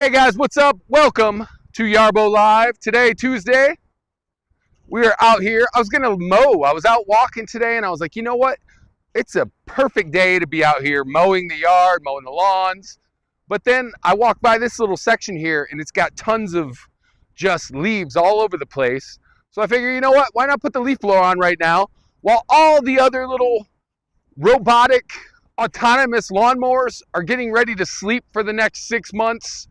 Hey guys, what's up? Welcome to Yarbo Live. Today, Tuesday, we are out here. I was gonna mow. I was out walking today and I was like, you know what? It's a perfect day to be out here mowing the yard, mowing the lawns. But then I walked by this little section here and it's got tons of just leaves all over the place. So I figure, you know what? Why not put the leaf blower on right now while all the other little robotic, autonomous lawnmowers are getting ready to sleep for the next 6 months.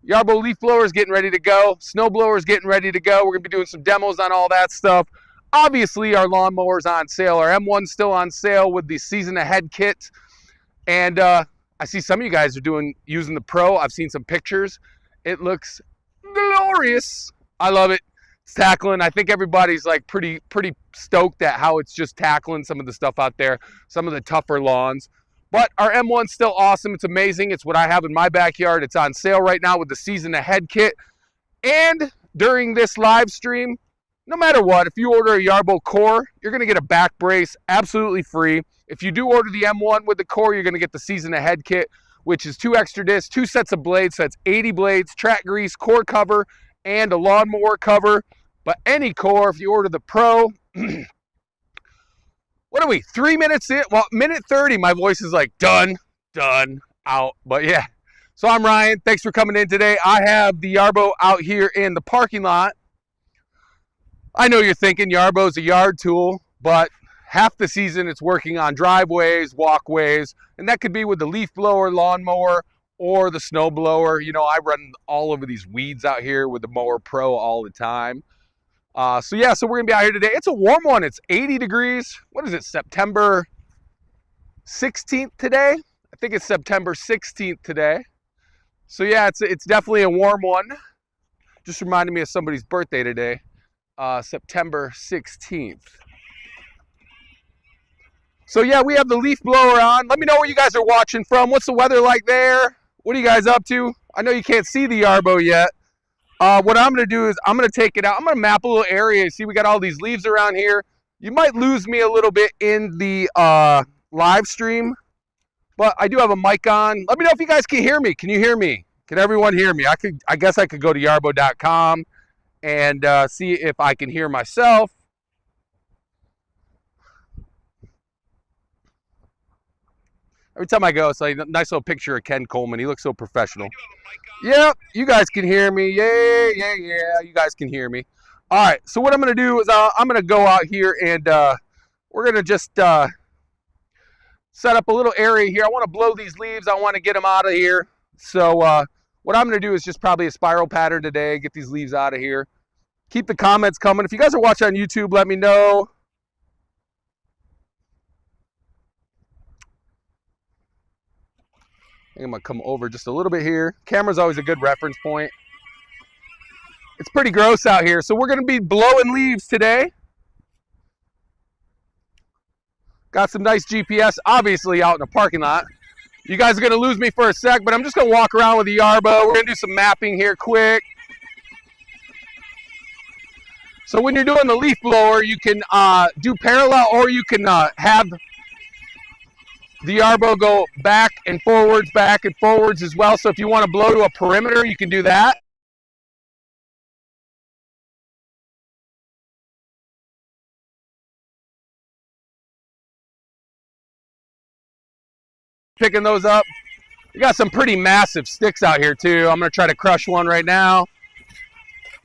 Yarbo leaf blower is getting ready to go. Snow blower is getting ready to go. We're going to be doing some demos on all that stuff. Obviously, our lawnmower is on sale. Our M1's still on sale with the season ahead kit. And I see some of you guys are using the Pro. I've seen some pictures. It looks glorious. I love it. It's tackling. I think everybody's like pretty stoked at how it's just tackling some of the stuff out there, some of the tougher lawns. But our M1's still awesome. It's amazing. It's what I have in my backyard. It's on sale right now with the season ahead kit. And during this live stream, no matter what, if you order a Yarbo core, you're going to get a back brace absolutely free. If you do order the M1 with the core, you're going to get the season ahead kit, which is 2 extra discs, 2 sets of blades. So that's 80 blades, track grease, core cover, and a lawnmower cover. But any core, if you order the Pro, what are we, 3 minutes in? Well, minute 30, my voice is like, done, out. But yeah, so I'm Ryan. Thanks for coming in today. I have the Yarbo out here in the parking lot. I know you're thinking Yarbo's a yard tool, but half the season it's working on driveways, walkways, and that could be with the leaf blower, lawnmower, or the snow blower. You know, I run all over these weeds out here with the Mower Pro all the time. So we're gonna be out here today. It's a warm one. It's 80 degrees. What is it, September 16th today? I think it's September 16th today. So yeah, it's definitely a warm one. Just reminded me of somebody's birthday today, September 16th. So yeah, we have the leaf blower on. Let me know where you guys are watching from. What's the weather like there? What are you guys up to? I know you can't see the Yarbo yet. What I'm going to do is I'm going to take it out. I'm going to map a little area. See, we got all these leaves around here. You might lose me a little bit in the live stream, but I do have a mic on. Let me know if you guys can hear me. Can you hear me? Can everyone hear me? I guess I could go to yarbo.com and see if I can hear myself. Every time I go, it's like a nice little picture of Ken Coleman. He looks so professional. Yep, you guys can hear me. Yeah, you guys can hear me. All right, so what I'm going to do is I'm going to go out here and we're going to just set up a little area here. I want to blow these leaves. I want to get them out of here. So what I'm going to do is just probably a spiral pattern today, get these leaves out of here. Keep the comments coming. If you guys are watching on YouTube, let me know. I'm going to come over just a little bit here. Camera's always a good reference point. It's pretty gross out here, so we're going to be blowing leaves today. Got some nice GPS, obviously, out in the parking lot. You guys are going to lose me for a sec, but I'm just going to walk around with the Yarbo. We're going to do some mapping here quick. So when you're doing the leaf blower, you can do parallel, or you can have the Yarbo go back and forwards as well. So if you want to blow to a perimeter, you can do that. Picking those up. We got some pretty massive sticks out here too. I'm going to try to crush one right now.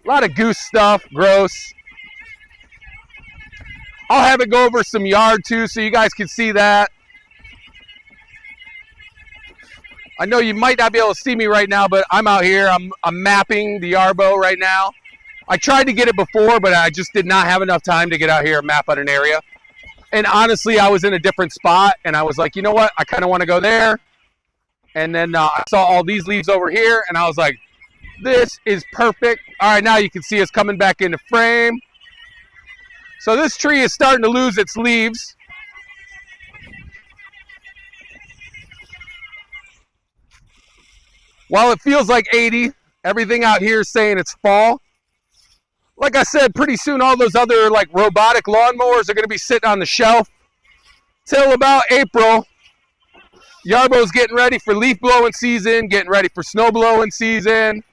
A lot of goose stuff, gross. I'll have it go over some yard too so you guys can see that. I know you might not be able to see me right now, but I'm out here. I'm mapping the Yarbo right now. I tried to get it before, but I just did not have enough time to get out here and map out an area. And honestly, I was in a different spot, and I was like, you know what? I kind of want to go there. And then I saw all these leaves over here, and I was like, this is perfect. All right, now you can see us coming back into frame. So this tree is starting to lose its leaves. While it feels like 80, everything out here is saying it's fall. Like I said, pretty soon all those other like robotic lawnmowers are going to be sitting on the shelf till about April. Yarbo's getting ready for leaf blowing season, getting ready for snow blowing season.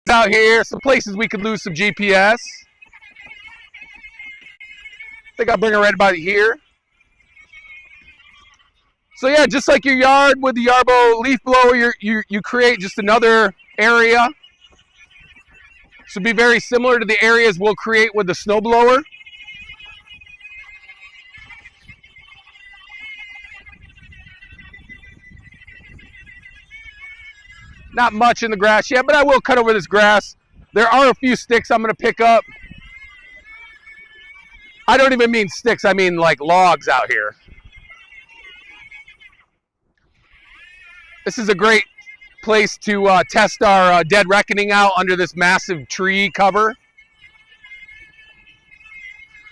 Out here, some places we could lose some GPS. I think I'll bring it right about here. So yeah, just like your yard with the Yarbo leaf blower, you create just another area. Should be very similar to the areas we'll create with the snow blower. Not much in the grass yet, but I will cut over this grass. There are a few sticks I'm going to pick up. I don't even mean sticks, I mean like logs out here. This is a great place to test our dead reckoning out under this massive tree cover.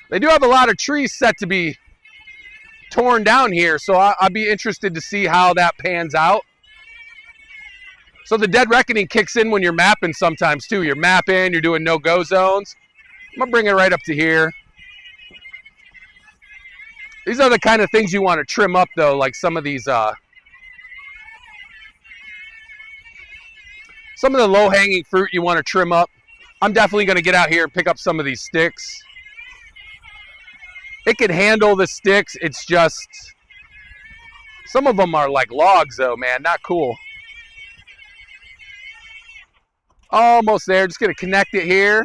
They do have a lot of trees set to be torn down here, so I'll be interested to see how that pans out. So the dead reckoning kicks in when you're mapping sometimes too. You're mapping, you're doing no-go zones. I'm gonna bring it right up to here. These are the kind of things you want to trim up though, like some of these some of the low-hanging fruit you want to trim up. I'm definitely going to get out here and pick up some of these sticks. It can handle the sticks. It's just, some of them are like logs though, man. Not cool. Almost there. Just going to connect it here.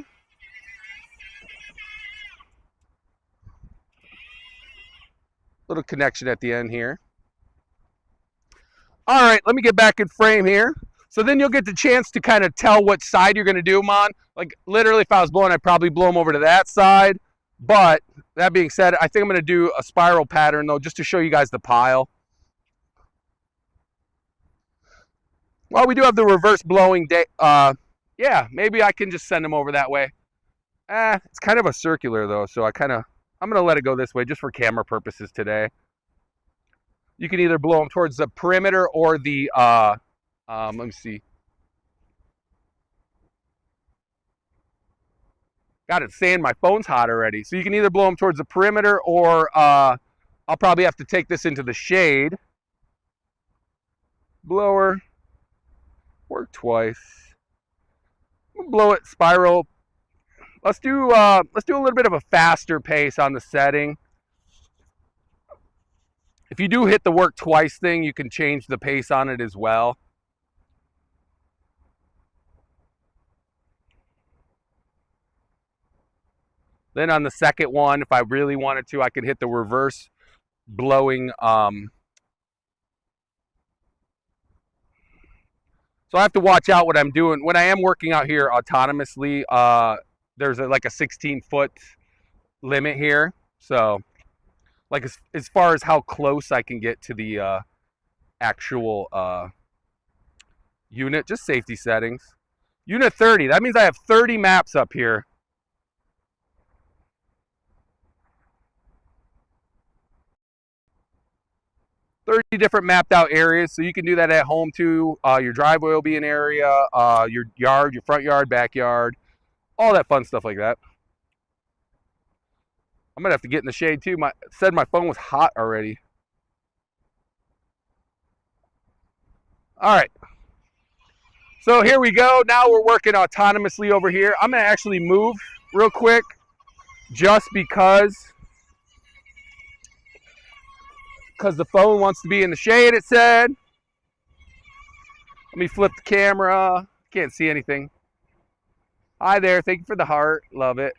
Little connection at the end here. All right, let me get back in frame here. So then you'll get the chance to kind of tell what side you're going to do them on. Like literally if I was blowing, I'd probably blow them over to that side. But that being said, I think I'm going to do a spiral pattern though, just to show you guys the pile. Well, we do have the reverse blowing day. Yeah, maybe I can just send them over that way. It's kind of a circular though, so I'm going to let it go this way just for camera purposes today. You can either blow them towards the perimeter or the let me see. God, it's saying my phone's hot already. So you can either blow them towards the perimeter or I'll probably have to take this into the shade. Blower. Work twice. Blow it spiral. Let's do a little bit of a faster pace on the setting. If you do hit the work twice thing, you can change the pace on it as well. Then on the second one, if I really wanted to, I could hit the reverse blowing. So I have to watch out what I'm doing. When I am working out here autonomously, there's like a 16-foot limit here. So like as far as how close I can get to the actual unit, just safety settings. Unit 30, that means I have 30 maps up here. 30 different mapped out areas, so you can do that at home too. Your driveway will be an area, your yard, your front yard, backyard, all that fun stuff like that. I'm gonna have to get in the shade too. Said my phone was hot already. All right, so here we go. Now we're working autonomously over here. I'm gonna actually move real quick just because the phone wants to be in the shade, it said. Let me flip the camera. Can't see anything. Hi there, thank you for the heart, love it.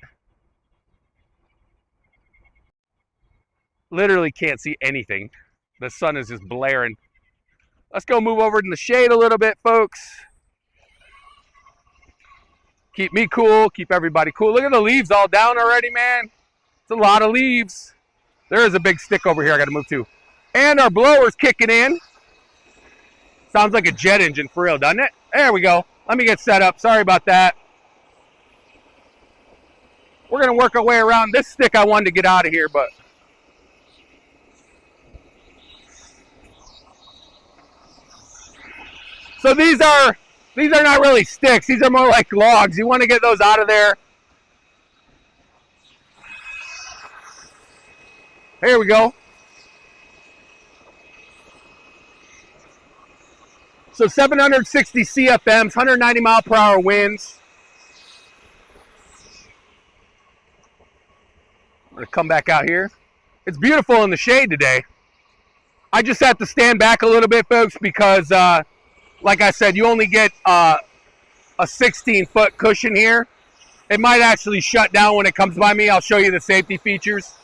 Literally can't see anything. The sun is just blaring. Let's go move over in the shade a little bit, folks. Keep me cool, keep everybody cool. Look at the leaves all down already, man. It's a lot of leaves. There is a big stick over here I gotta move to. And our blower's kicking in. Sounds like a jet engine for real, doesn't it? There we go. Let me get set up. Sorry about that. We're going to work our way around. This stick I wanted to get out of here, but... So these are These are not really sticks. These are more like logs. You want to get those out of there. Here we go. So 760 CFMs, 190 mile per hour winds. I'm going to come back out here. It's beautiful in the shade today. I just have to stand back a little bit, folks, because like I said, you only get a 16-foot cushion here. It might actually shut down when it comes by me. I'll show you the safety features.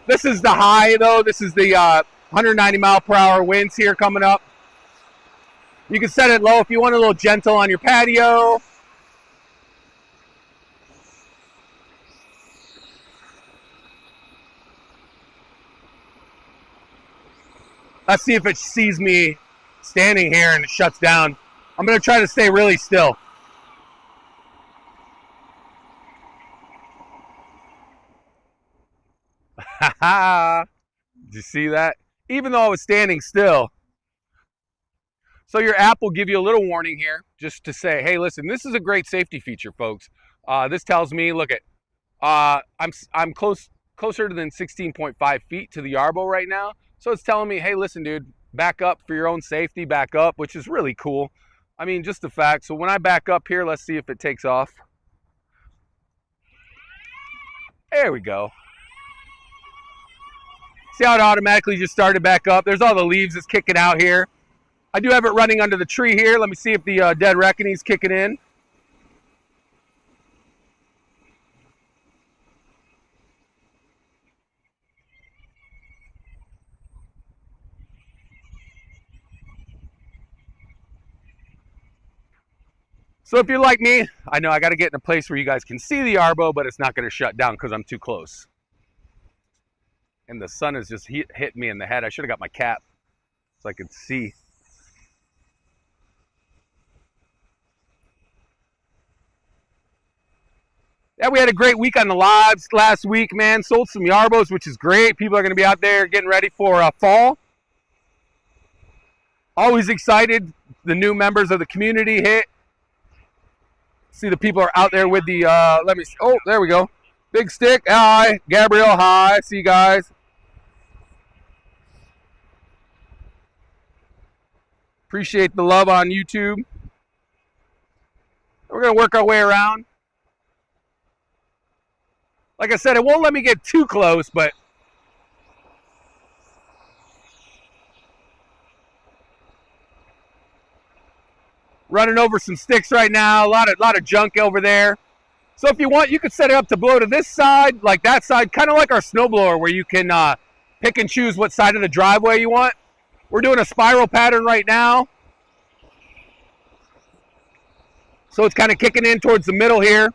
This is the high, though. This is the 190 mile per hour winds here coming up. You can set it low if you want a little gentle on your patio. Let's see if it sees me standing here and it shuts down. I'm going to try to stay really still. Did you see that? Even though I was standing still. So your app will give you a little warning here just to say, hey, listen, this is a great safety feature, folks. This tells me, look at, I'm closer than 16.5 feet to the Yarbo right now. So it's telling me, hey, listen, dude, back up for your own safety, back up, which is really cool. I mean, just the fact. So when I back up here, let's see if it takes off. There we go. See how it automatically just started back up? There's all the leaves that's kicking out here. I do have it running under the tree here. Let me see if the dead reckoning's kicking in. So if you're like me, I know I got to get in a place where you guys can see the Yarbo, but it's not going to shut down because I'm too close. And the sun has just hit me in the head. I should have got my cap so I could see. Yeah, we had a great week on the lives last week, man. Sold some Yarbos, which is great. People are going to be out there getting ready for fall. Always excited. The new members of the community hit. See the people are out there with the, let me see. Oh, there we go. Big Stick, hi. Gabrielle, hi. See you guys. Appreciate the love on YouTube. We're going to work our way around. Like I said, it won't let me get too close, but running over some sticks right now. A lot of junk over there. So if you want, you could set it up to blow to this side, like that side, kind of like our snowblower, where you can pick and choose what side of the driveway you want. We're doing a spiral pattern right now. So it's kind of kicking in towards the middle here.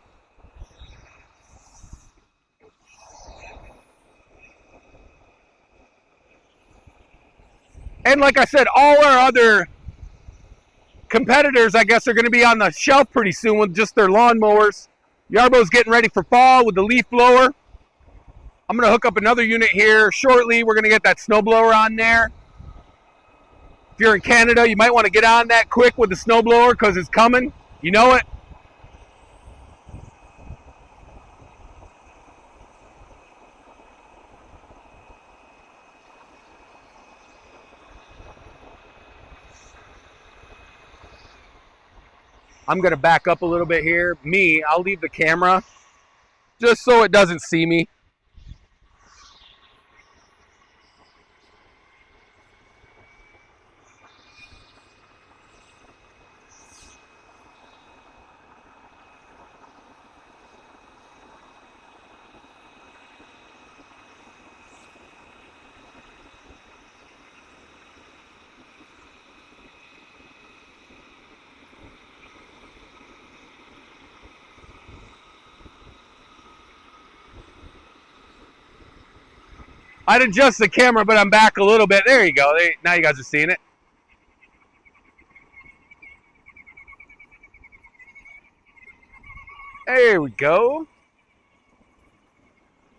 And like I said, all our other competitors, I guess, are going to be on the shelf pretty soon with just their lawnmowers. Yarbo's getting ready for fall with the leaf blower. I'm going to hook up another unit here shortly. We're going to get that snowblower on there. If you're in Canada, you might want to get on that quick with the snowblower because it's coming. You know it. I'm going to back up a little bit here. I'll leave the camera just so it doesn't see me. I'd adjust the camera, but I'm back a little bit. There you go. Now you guys are seeing it. There we go.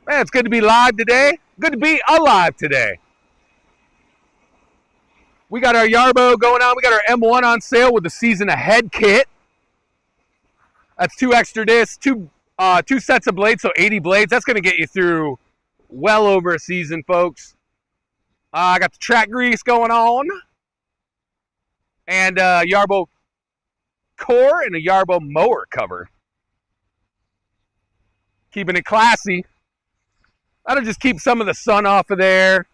Man, it's good to be live today. Good to be alive today. We got our Yarbo going on. We got our M1 on sale with the season ahead kit. That's 2 extra discs, two sets of blades, so 80 blades. That's going to get you through well over a season, folks. I got the track grease going on, and a Yarbo core and a Yarbo mower cover. Keeping it classy. That'll just keep some of the sun off of there.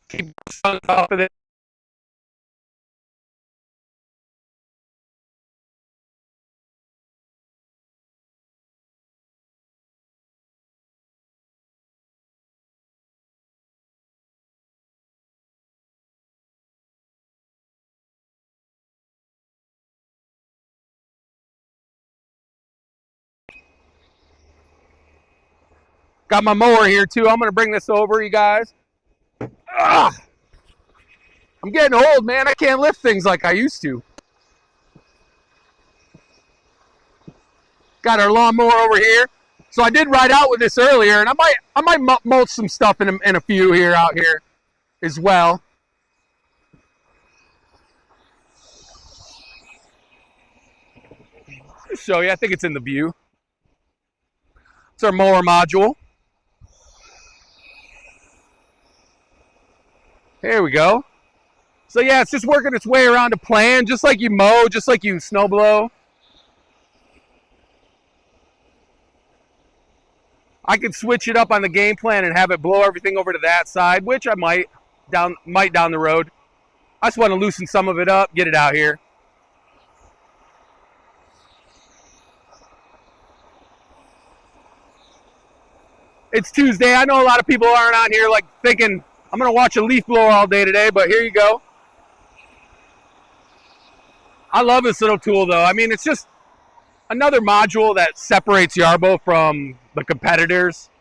Keep the sun off of it. Got my mower here too. I'm going to bring this over, you guys. Ugh. I'm getting old, man. I can't lift things like I used to. Got our lawnmower over here. So I did ride out with this earlier, and I might mulch some stuff in a few here out here as well. I'll show you. I think it's in the view. It's our mower module. Here we go. So yeah, it's just working its way around a plan, just like you mow, just like you snow blow. I could switch it up on the game plan and have it blow everything over to that side, which I might down the road. I just want to loosen some of it up, get it out here. It's Tuesday. I know a lot of people aren't on here like thinking, I'm going to watch a leaf blower all day today, but here you go. I love this little tool, though. I mean, it's just another module that separates Yarbo from the competitors.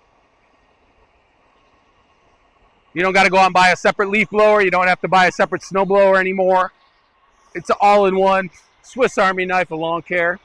You don't got to go out and buy a separate leaf blower. You don't have to buy a separate snow blower anymore. It's an all-in-one Swiss Army knife of lawn care.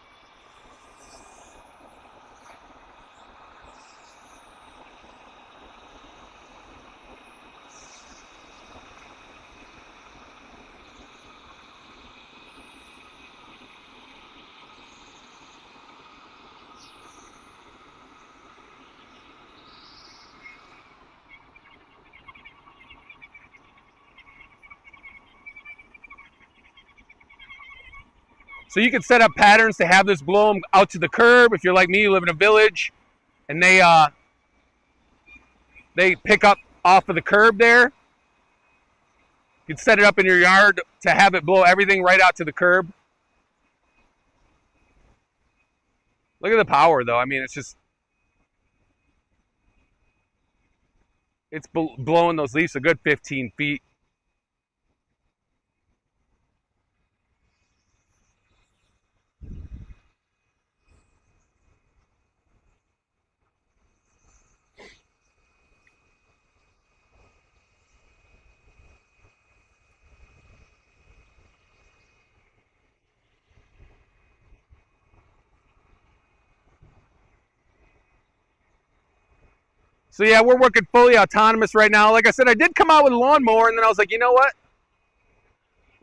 So you can set up patterns to have this blow them out to the curb. If you're like me, you live in a village, and they pick up off of the curb there. You can set it up in your yard to have it blow everything right out to the curb. Look at the power, though. I mean, it's blowing those leaves a good 15 feet. So yeah, we're working fully autonomous right now. Like I said, I did come out with a lawnmower, and then I was like, you know what?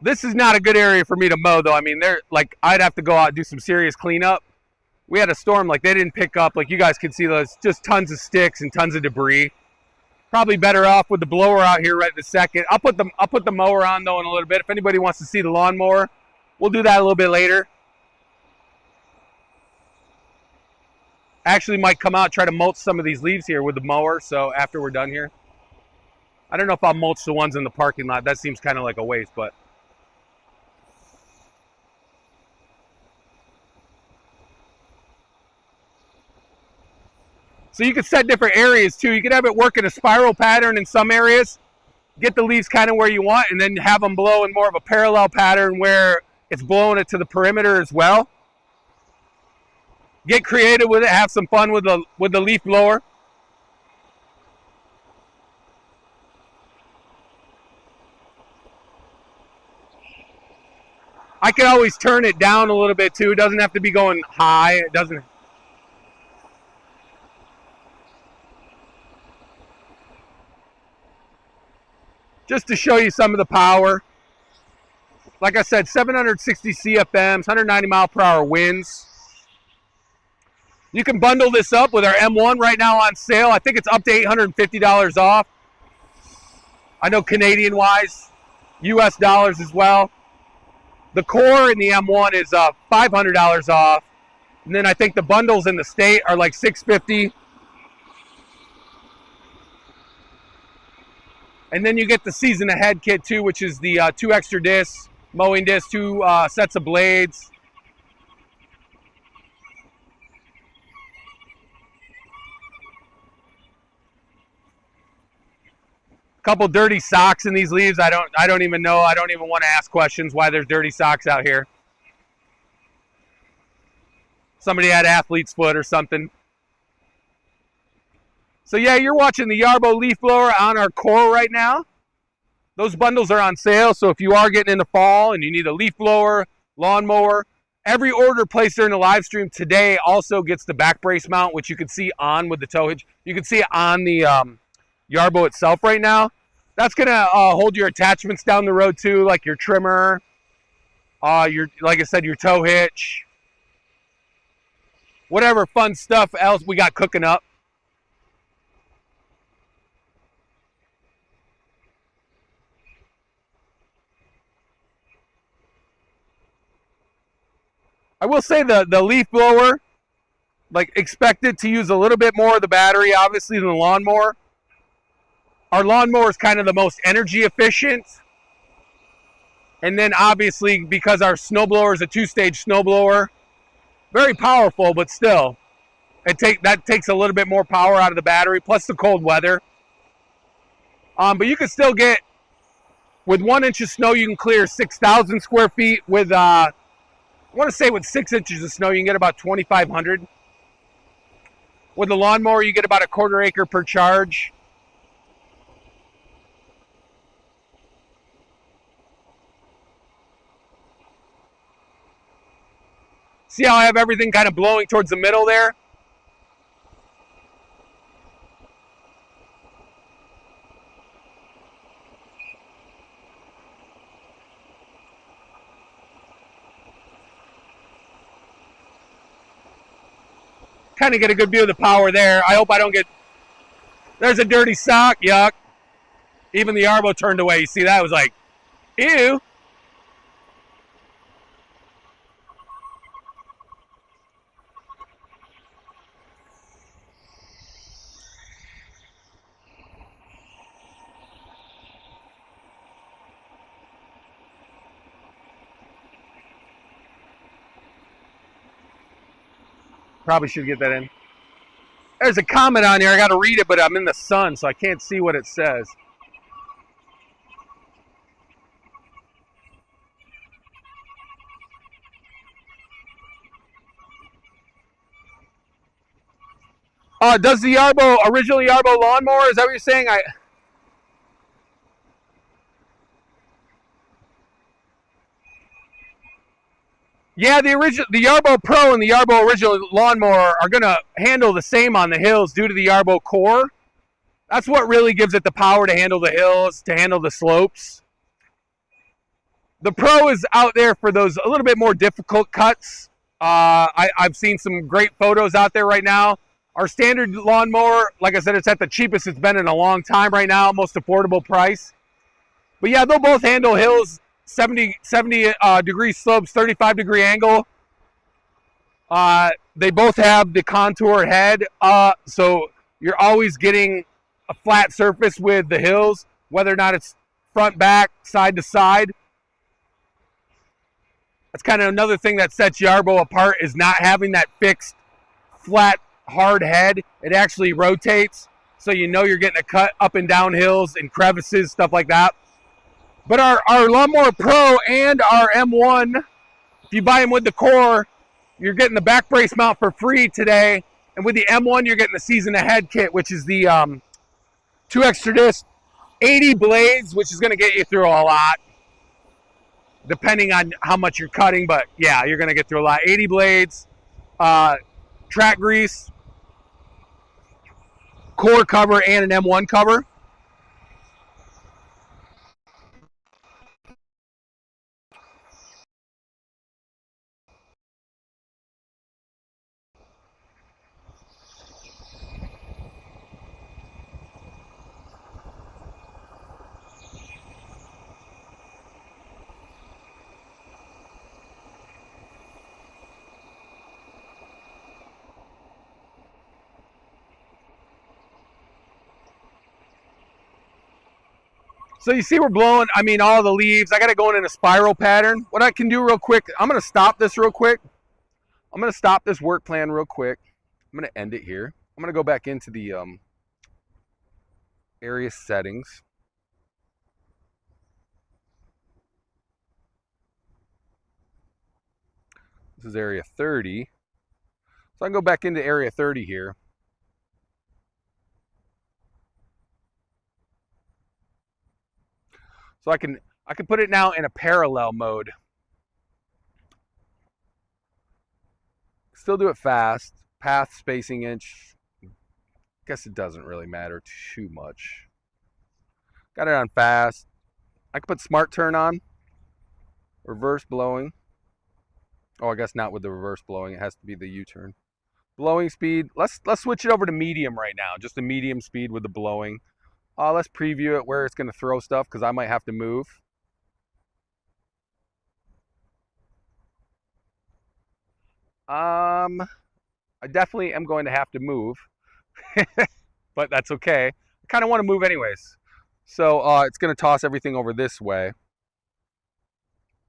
This is not a good area for me to mow, though. I mean, I'd have to go out and do some serious cleanup. We had a storm, like they didn't pick up, like you guys can see those, just tons of sticks and tons of debris. Probably better off with the blower out here right this second. I'll put the mower on though in a little bit. If anybody wants to see the lawnmower, we'll do that a little bit later. Actually might come out, try to mulch some of these leaves here with the mower, so after we're done here. I don't know if I'll mulch the ones in the parking lot. That seems kind of like a waste, but. So you could set different areas too. You could have it work in a spiral pattern in some areas, get the leaves kind of where you want, and then have them blow in more of a parallel pattern where it's blowing it to the perimeter as well. Get creative with it, have some fun with the leaf blower. I can always turn it down a little bit too. It doesn't have to be going high. It doesn't. just to show you some of the power. Like I said, 760 CFMs, 190 mile per hour winds. You can bundle this up with our M1 right now on sale. I think it's up to $850 off. I know Canadian-wise, US dollars as well. The core in the M1 is $500 off. And then I think the bundles in the state are like $650. And then you get the season ahead kit too, which is the 2 extra discs, mowing discs, 2 sets of blades. Couple dirty socks in these leaves. I don't even know. I don't even want to ask questions why there's dirty socks out here. Somebody had athlete's foot or something. So yeah, you're watching the Yarbo leaf blower on our core right now. Those bundles are on sale, so if you are getting into fall and you need a leaf blower, lawnmower, every order placed during the live stream today also gets the back brace mount, which you can see on with the tow hitch. You can see it on the Yarbo itself right now. That's gonna hold your attachments down the road too, like your trimmer, your, like I said, your tow hitch, whatever fun stuff else we got cooking up. I will say the leaf blower, like, expected to use a little bit more of the battery, obviously, than the lawnmower. Our lawnmower is kind of the most energy efficient. And then obviously, because our snowblower is a 2-stage snowblower, very powerful, but still, that takes a little bit more power out of the battery, plus the cold weather. But you can still get, with 1 inch of snow, you can clear 6,000 square feet. With, I want to say with 6 inches of snow, you can get about 2,500. With the lawnmower, you get about a 1/4 acre per charge. See how I have everything kind of blowing towards the middle there? Kind of get a good view of the power there. I hope I don't get... There's a dirty sock. Yuck. Even the Yarbo turned away. You see that? I was like, ew. Probably should get that in. There's a comment on here. I got to read it, but I'm in the sun, so I can't see what it says. Does the original Yarbo lawnmower, is that what you're saying? Yeah, the Yarbo Pro and the Yarbo original lawnmower are going to handle the same on the hills due to the Yarbo core. That's what really gives it the power to handle the hills, to handle the slopes. The Pro is out there for those a little bit more difficult cuts. I've seen some great photos out there right now. Our standard lawnmower, like I said, it's at the cheapest it's been in a long time right now, most affordable price. But yeah, they'll both handle hills, 70 degree slopes, 35-degree angle. They both have the contour head, so you're always getting a flat surface with the hills, whether or not it's front, back, side to side. That's kind of another thing that sets Yarbo apart, is not having that fixed, flat, hard head. It actually rotates, so you know you're getting a cut up and down hills and crevices, stuff like that. But our Lawnmower Pro and our M1, if you buy them with the core, you're getting the back brace mount for free today. And with the M1, you're getting the season ahead kit, which is the 2 extra disc, 80 blades, which is going to get you through a lot, depending on how much you're cutting. But yeah, you're going to get through a lot. 80 blades, track grease, core cover, and an M1 cover. So you see we're blowing, I mean, all the leaves. I got it going in a spiral pattern. What I can do real quick, I'm going to stop this real quick. I'm going to stop this work plan real quick. I'm going to end it here. I'm going to go back into the area settings. This is area 30. So I can go back into area 30 here. So I can put it now in a parallel mode. Still do it fast. Path, spacing, inch. Guess it doesn't really matter too much. Got it on fast. I can put smart turn on. Reverse blowing. Oh, I guess not with the reverse blowing. It has to be the U-turn. Blowing speed. Let's switch it over to medium right now. Just a medium speed with the blowing. Let's preview it where it's going to throw stuff because I might have to move. I definitely am going to have to move, but that's okay. I kind of want to move anyways. So it's going to toss everything over this way.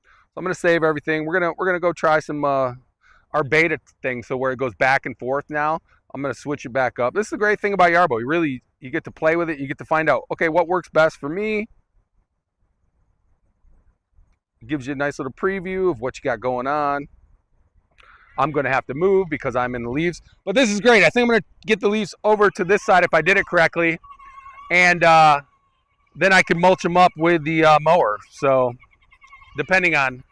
So I'm going to save everything. We're gonna go try some our beta thing. So where it goes back and forth now. I'm going to switch it back up. This is the great thing about Yarbo. You get to play with it. You get to find out, okay, what works best for me. It gives you a nice little preview of what you got going on. I'm going to have to move because I'm in the leaves. But this is great. I think I'm going to get the leaves over to this side if I did it correctly. And then I can mulch them up with the mower. So depending on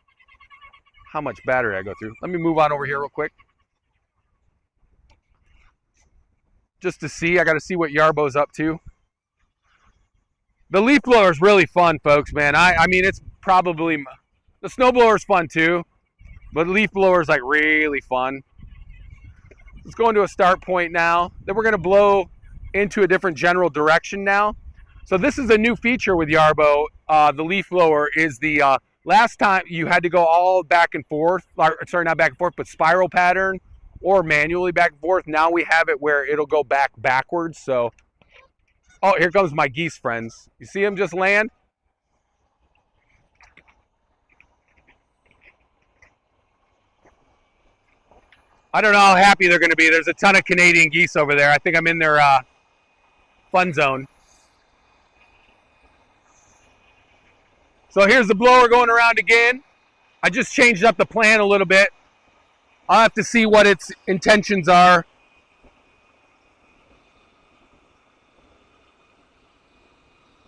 how much battery I go through. Let me move on over here real quick. Just to see, I got to see what Yarbo's up to. The leaf blower is really fun, folks, man. I mean, it's probably, the snow blower is fun too, but the leaf blower is like really fun. Let's go into a start point now. Then we're going to blow into a different general direction now. So this is a new feature with Yarbo. The leaf blower is the, last time you had to go all back and forth, sorry, not back and forth, but spiral pattern or manually back and forth. Now we have it where it'll go backwards. So, oh, here comes my geese friends. You see them just land? I don't know how happy they're going to be. There's a ton of Canadian geese over there. I think I'm in their fun zone. So here's the blower going around again. I just changed up the plan a little bit. I'll have to see what its intentions are.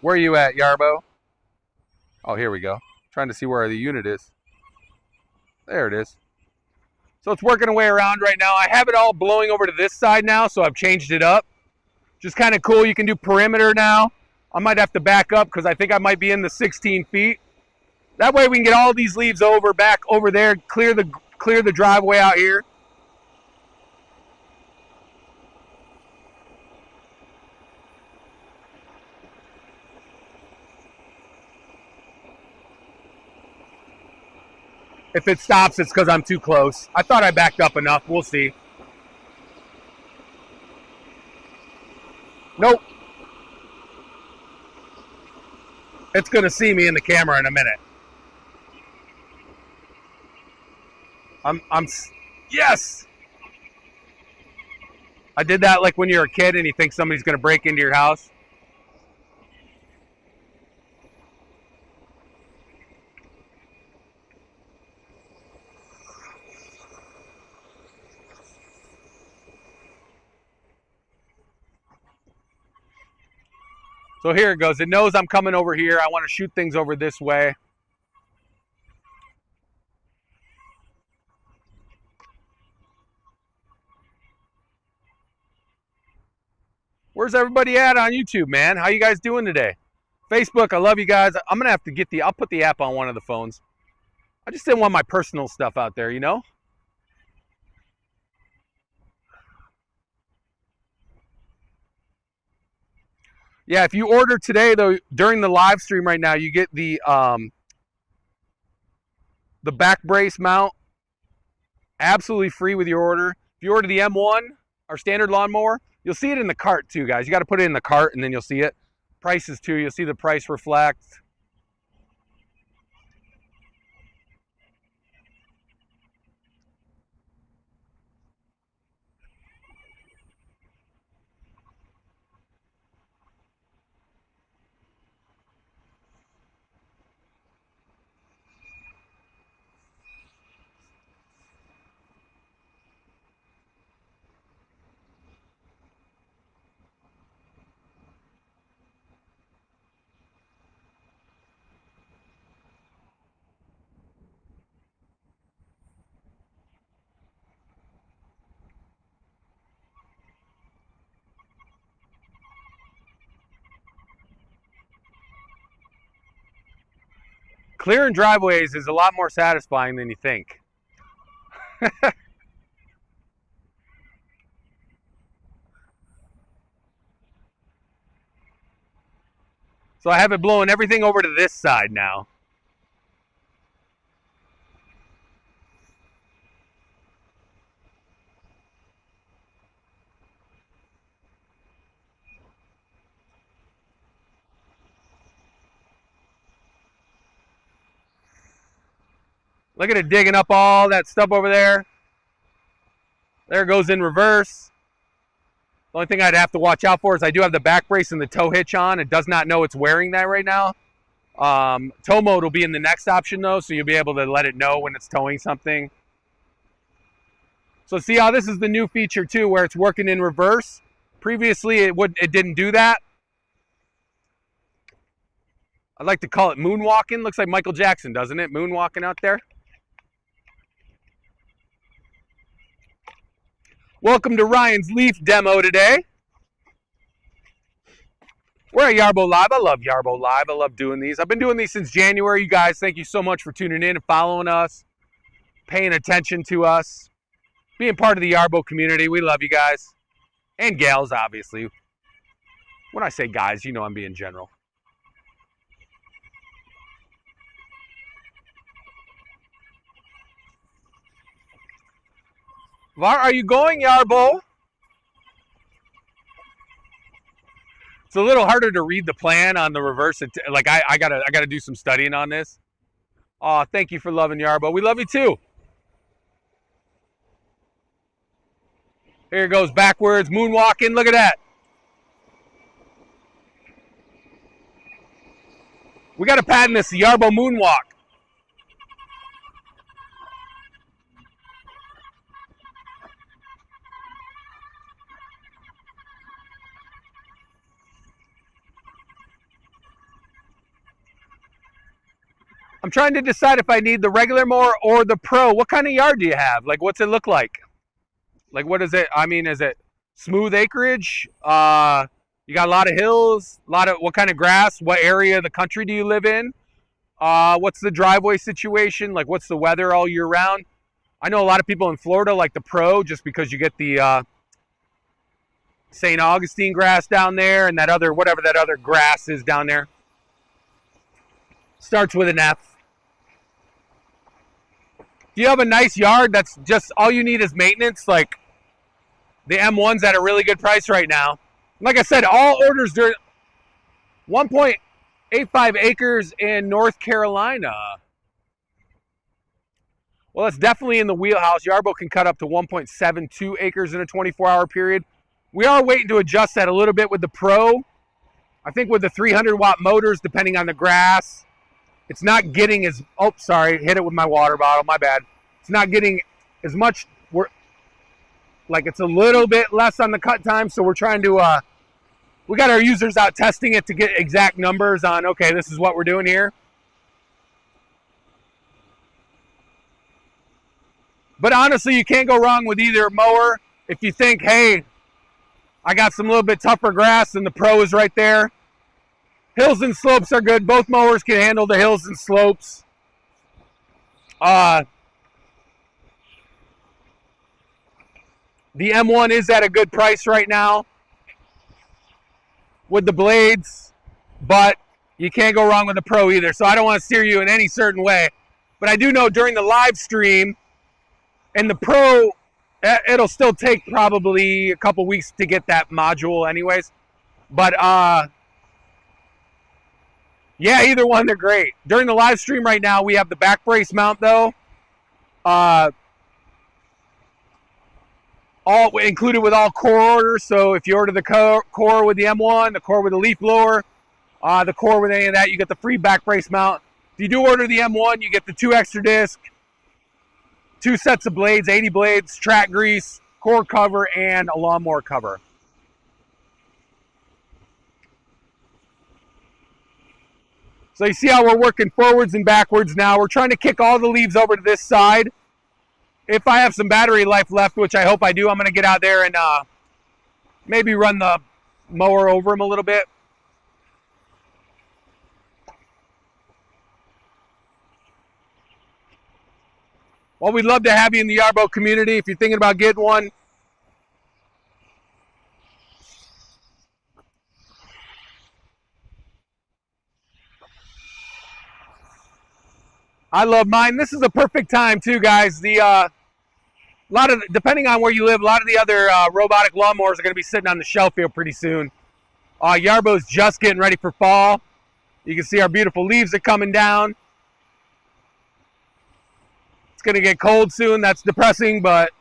Where are you at, Yarbo? Oh, here we go. Trying to see where the unit is. There it is. So it's working its way around right now. I have it all blowing over to this side now, so I've changed it up. Just kind of cool. You can do perimeter now. I might have to back up because I think I might be in the 16 feet. That way we can get all these leaves back over there, clear the driveway out here. If it stops, it's because I'm too close. I thought I backed up enough. We'll see. Nope. It's going to see me in the camera in a minute. Yes! I did that like when you're a kid and you think somebody's going to break into your house. So here it goes. It knows I'm coming over here. I want to shoot things over this way. Where's everybody at on YouTube, man? How you guys doing today? Facebook, I love you guys. I'm going to have to get I'll put the app on one of the phones. I just didn't want my personal stuff out there, you know? Yeah, if you order today, though, during the live stream right now, you get the back brace mount absolutely free with your order. If you order the M1, our standard lawnmower, you'll see it in the cart too, guys. You got to put it in the cart and then you'll see it. prices too. You'll see the price reflect. Clearing driveways is a lot more satisfying than you think. So I have it blowing everything over to this side now. Look at it digging up all that stuff over there. There it goes in reverse. The only thing I'd have to watch out for is I do have the back brace and the tow hitch on. It does not know it's wearing that right now. Tow mode will be in the next option though, so you'll be able to let it know when it's towing something. So see how this is the new feature too, where it's working in reverse. Previously it didn't do that. I'd like to call it moonwalking. Looks like Michael Jackson, doesn't it? Moonwalking out there. Welcome to Ryan's leaf demo today. We're at Yarbo Live. I love Yarbo Live. I love doing these. I've been doing these since January. You guys, thank you so much for tuning in and following us, paying attention to us, being part of the Yarbo community. We love you guys. And gals, obviously. When I say guys, you know I'm being general. Where are you going, Yarbo? It's a little harder to read the plan on the reverse. Like I gotta do some studying on this. Oh, thank you for loving Yarbo. We love you too. Here it goes backwards, moonwalking. Look at that. We got to patent this, the Yarbo moonwalk. I'm trying to decide if I need the regular mower or the pro. What kind of yard do you have? Like, what's it look like? Like, what is it? I mean, is it smooth acreage? You got a lot of hills, what kind of grass? What area of the country do you live in? What's the driveway situation? Like, what's the weather all year round? I know a lot of people in Florida like the pro just because you get the St. Augustine grass down there and that other, whatever that other grass is down there. Starts with an F. If you have a nice yard that's just all you need is maintenance, like the M1's at a really good price right now. Like I said, all orders during 1.85 acres in North Carolina. Well, that's definitely in the wheelhouse. Yarbo can cut up to 1.72 acres in a 24-hour period. We are waiting to adjust that a little bit with the Pro. I think with the 300-watt motors, depending on the grass, it's not getting as, oh, sorry, hit it with my water bottle, my bad. It's not getting as much, like it's a little bit less on the cut time, so we're trying to, we got our users out testing it to get exact numbers on, okay, this is what we're doing here. But honestly, you can't go wrong with either mower. If you think, hey, I got some little bit tougher grass and the Pro is right there. Hills and slopes are good. Both mowers can handle the hills and slopes. The M1 is at a good price right now with the blades, but you can't go wrong with the Pro either. So I don't want to steer you in any certain way. But I do know during the live stream and the Pro, it'll still take probably a couple weeks to get that module anyways. But Yeah, either one, they're great. During the live stream right now, we have the back brace mount though. All included with all core orders. So if you order the core with the M1, the core with the leaf blower, the core with any of that, you get the free back brace mount. If you do order the M1, you get the 2 extra disc, 2 sets of blades, 80 blades, track grease, core cover, and a lawnmower cover. So you see how we're working forwards and backwards now. We're trying to kick all the leaves over to this side. If I have some battery life left, which I hope I do, I'm going to get out there and maybe run the mower over them a little bit. Well, we'd love to have you in the Yarbo community. If you're thinking about getting one, I love mine. This is a perfect time too, guys. A lot of, depending on where you live, a lot of the other robotic lawnmowers are going to be sitting on the shelf here pretty soon. Yarbo's just getting ready for fall. You can see our beautiful leaves are coming down. It's going to get cold soon. That's depressing, but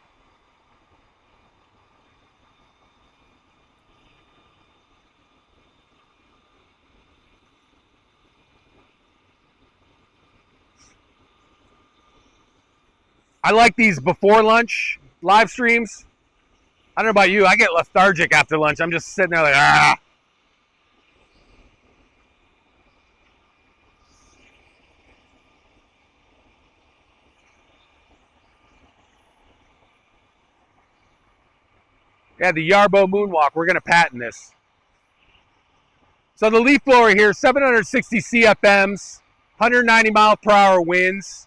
I like these before lunch live streams. I don't know about you. I get lethargic after lunch. I'm just sitting there like, ah. Yeah, the Yarbo Moonwalk. We're going to patent this. So the leaf blower here, 760 CFMs, 190 mile per hour winds.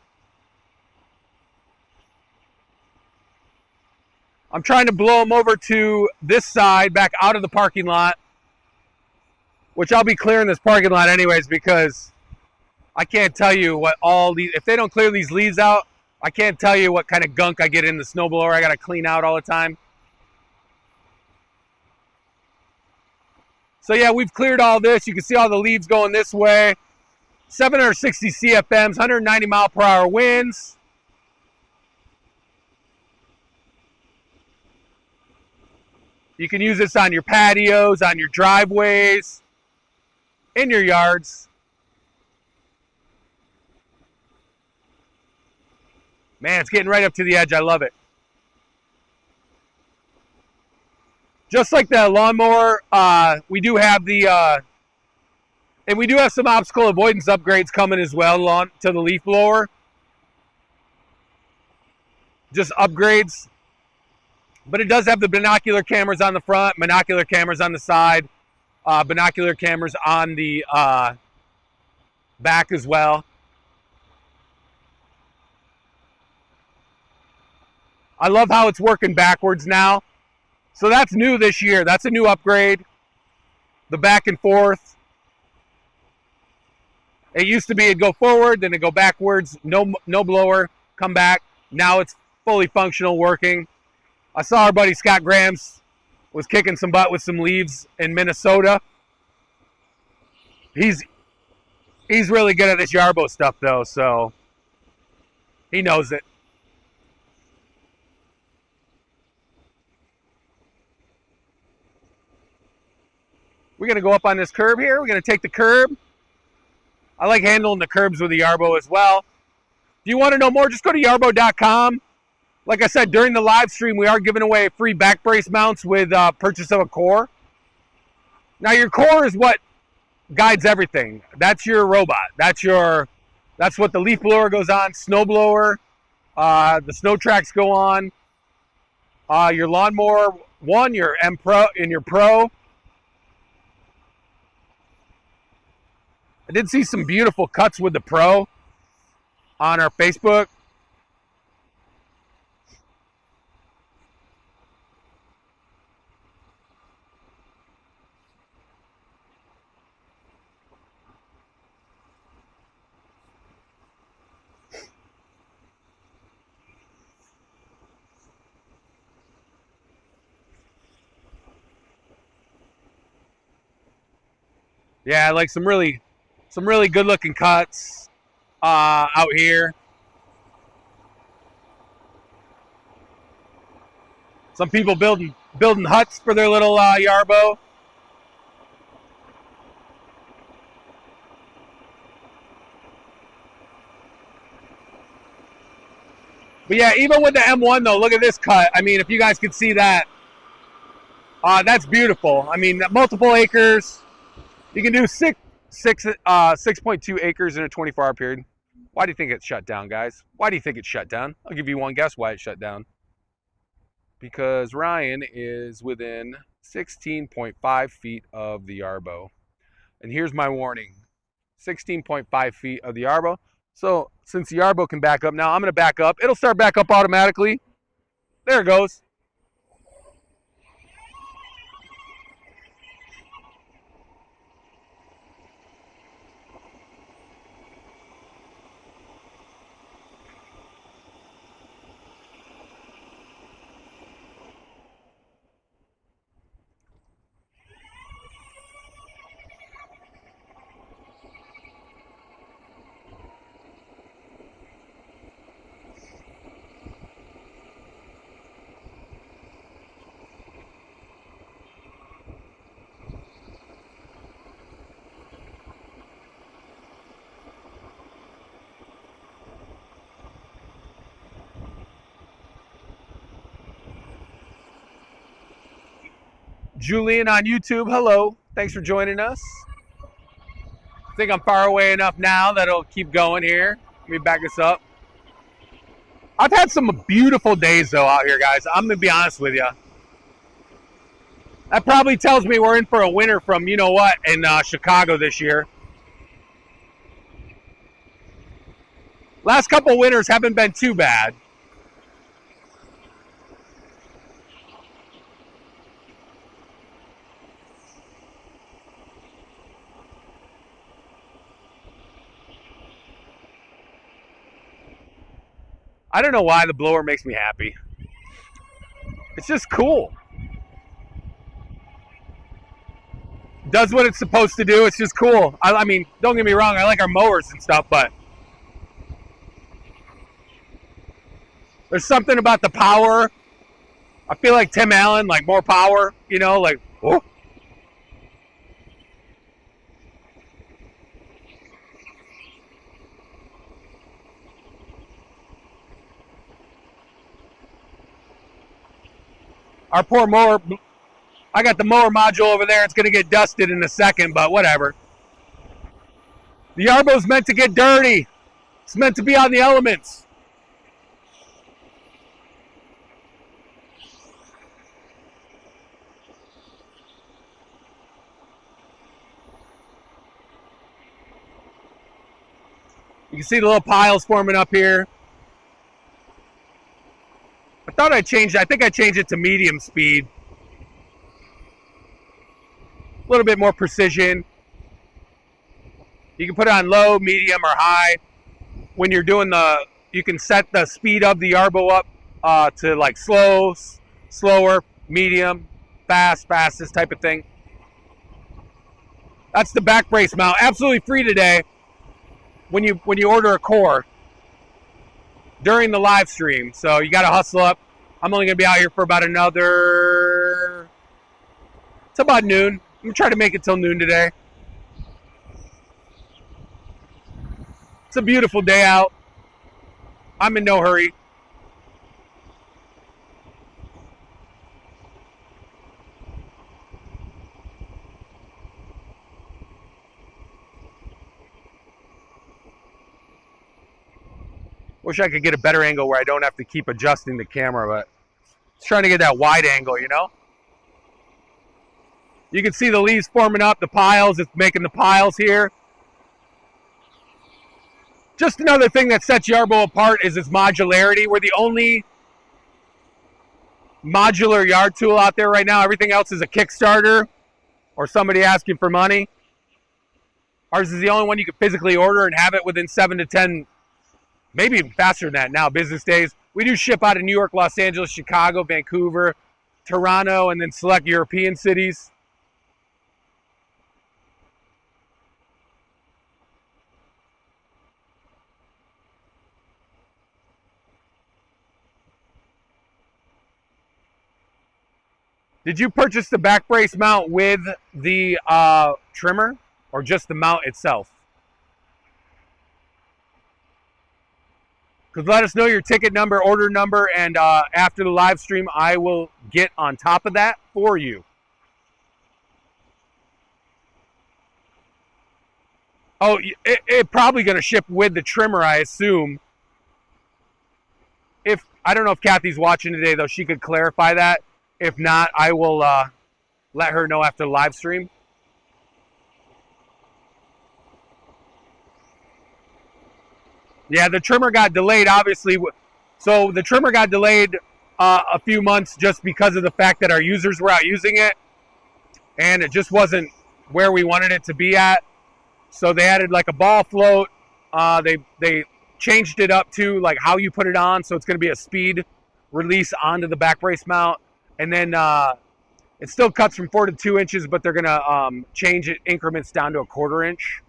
I'm trying to blow them over to this side, back out of the parking lot, which I'll be clearing this parking lot anyways because I can't tell you what all these, if they don't clear these leaves out, I can't tell you what kind of gunk I get in the snowblower. I got to clean out all the time. So yeah, we've cleared all this. You can see all the leaves going this way. 760 CFMs, 190 mile per hour winds. You can use this on your patios, on your driveways, in your yards. Man, it's getting right up to the edge. I love it. Just like the lawnmower, we do have the, and we do have some obstacle avoidance upgrades coming as well to the leaf blower. Just upgrades. But it does have the binocular cameras on the front, binocular cameras on the side, binocular cameras on the back as well. I love how it's working backwards now. So that's new this year. That's a new upgrade. The back and forth. It used to be it'd go forward, then it'd go backwards, no blower, come back. Now it's fully functional, working. I saw our buddy Scott Grams was kicking some butt with some leaves in Minnesota. He's really good at this Yarbo stuff though, so he knows it. We're going to go up on this curb here. We're going to take the curb. I like handling the curbs with the Yarbo as well. If you want to know more, just go to yarbo.com. Like I said, during the live stream, we are giving away free back brace mounts with purchase of a core. Now, your core is what guides everything. That's your robot. That's what the leaf blower goes on, snow blower, the snow tracks go on, your lawnmower 1, your M Pro, and your Pro. I did see some beautiful cuts with the Pro on our Facebook. Yeah, like some Some really good looking cuts out here. Some people building huts for their little Yarbo. But yeah, even with the M1 though, look at this cut. I mean, if you guys could see that, that's beautiful. I mean, multiple acres. You can do 6.2 acres in a 24-hour period. Why do you think it's shut down, guys? Why do you think it's shut down? I'll give you one guess why it's shut down. Because Ryan is within 16.5 feet of the Yarbo. And here's my warning. 16.5 feet of the Yarbo. So since the Yarbo can back up now, I'm going to back up. It'll start back up automatically. There it goes. Julian on YouTube, hello. Thanks for joining us. I think I'm far away enough now that it'll keep going here. Let me back this up. I've had some beautiful days though out here, guys. I'm gonna be honest with you. That probably tells me we're in for a winter from you know what in Chicago this year. Last couple winters haven't been too bad. I don't know why the blower makes me happy. It's just cool. Does what it's supposed to do. It's just cool. I mean, don't get me wrong. I like our mowers and stuff, but there's something about the power. I feel like Tim Allen, like more power, you know, like, whoa. Our poor mower, I got the mower module over there. It's going to get dusted in a second, but whatever. The Yarbo's meant to get dirty. It's meant to be on the elements. You can see the little piles forming up here. I thought I think I changed it to medium speed. A little bit more precision. You can put it on low, medium, or high. When you're doing you can set the speed of the Yarbo up to like slow, slower, medium, fast, fastest type of thing. That's the back brace mount. Absolutely free today when you order a core during the live stream. So you got to hustle up. I'm only going to be out here for about it's about noon. I'm going to try to make it till noon today. It's a beautiful day out. I'm in no hurry. Wish I could get a better angle where I don't have to keep adjusting the camera, but it's trying to get that wide angle, you know? You can see the leaves forming up, the piles. It's making the piles here. Just another thing that sets Yarbo apart is its modularity. We're the only modular yard tool out there right now. Everything else is a Kickstarter or somebody asking for money. Ours is the only one you can physically order and have it within 7 to 10, maybe even faster than that now, business days. We do ship out of New York, Los Angeles, Chicago, Vancouver, Toronto, and then select European cities. Did you purchase the back brace mount with the trimmer or just the mount itself? Because let us know your ticket number, order number, and after the live stream, I will get on top of that for you. Oh, it probably going to ship with the trimmer, I assume. I don't know if Kathy's watching today, though. She could clarify that. If not, I will let her know after the live stream. Yeah, the trimmer got delayed, obviously. So the trimmer got delayed a few months just because of the fact that our users were out using it. And it just wasn't where we wanted it to be at. So they added like a ball float. They changed it up to like how you put it on. So it's going to be a speed release onto the back brace mount. And then it still cuts from 4 to 2 inches, but they're going to change it increments down to a 1/4 inch.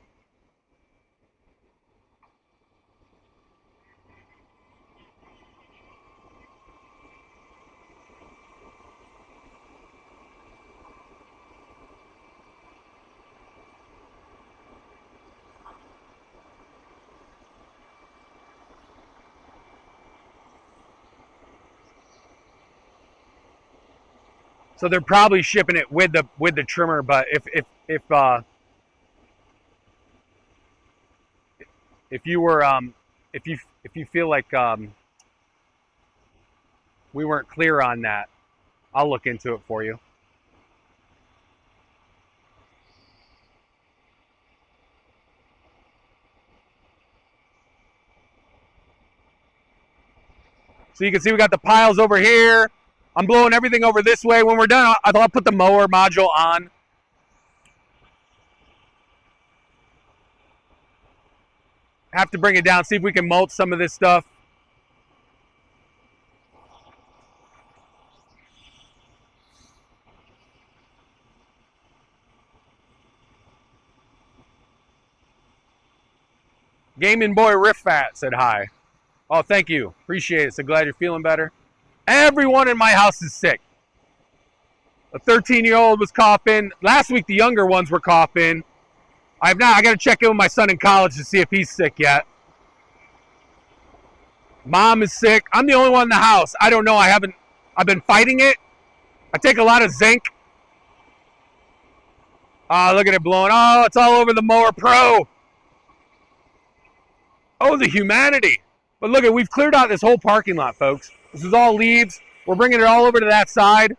So they're probably shipping it with the trimmer, but if you were if you feel like we weren't clear on that, I'll look into it for you. So you can see we got the piles over here. I'm blowing everything over this way. When we're done, I'll put the mower module on. Have to bring it down, see if we can mulch some of this stuff. Gaming Boy Riff Fat said hi. Oh, thank you. Appreciate it. So glad you're feeling better. Everyone in my house is sick. A 13-year-old was coughing. Last week, the younger ones were coughing. I got to check in with my son in college to see if he's sick yet. Mom is sick. I'm the only one in the house. I don't know. I've been fighting it. I take a lot of zinc. Look at it blowing. Oh, it's all over the Mower Pro. Oh, the humanity. But look, we've cleared out this whole parking lot, folks. This is all leaves. We're bringing it all over to that side.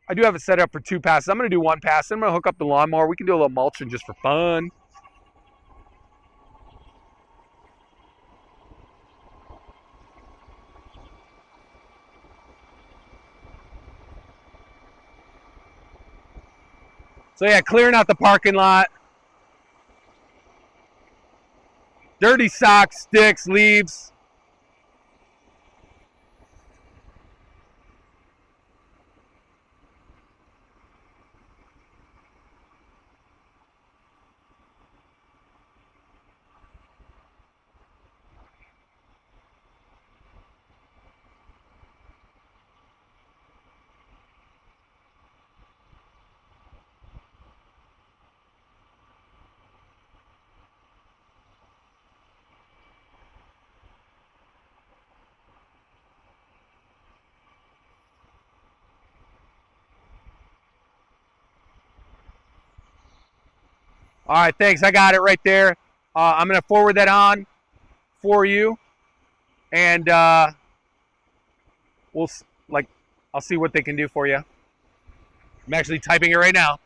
I do have it set up for 2 passes. I'm going to do 1 pass. Then I'm going to hook up the lawnmower. We can do a little mulching just for fun. So yeah, clearing out the parking lot. Dirty socks, sticks, leaves. All right, thanks. I got it right there. I'm going to forward that on for you, and I'll see what they can do for you. I'm actually typing it right now.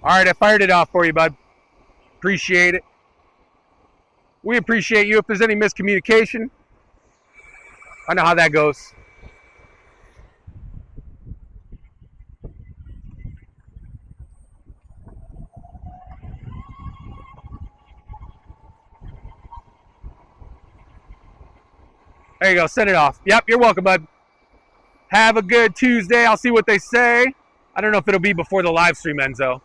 All right, I fired it off for you, bud. Appreciate it. We appreciate you. If there's any miscommunication, I know how that goes. Hey, There you go. Send it off. Yep, you're welcome, bud. Have a good Tuesday. I'll see what they say. I don't know if it'll be before the live stream ends, though.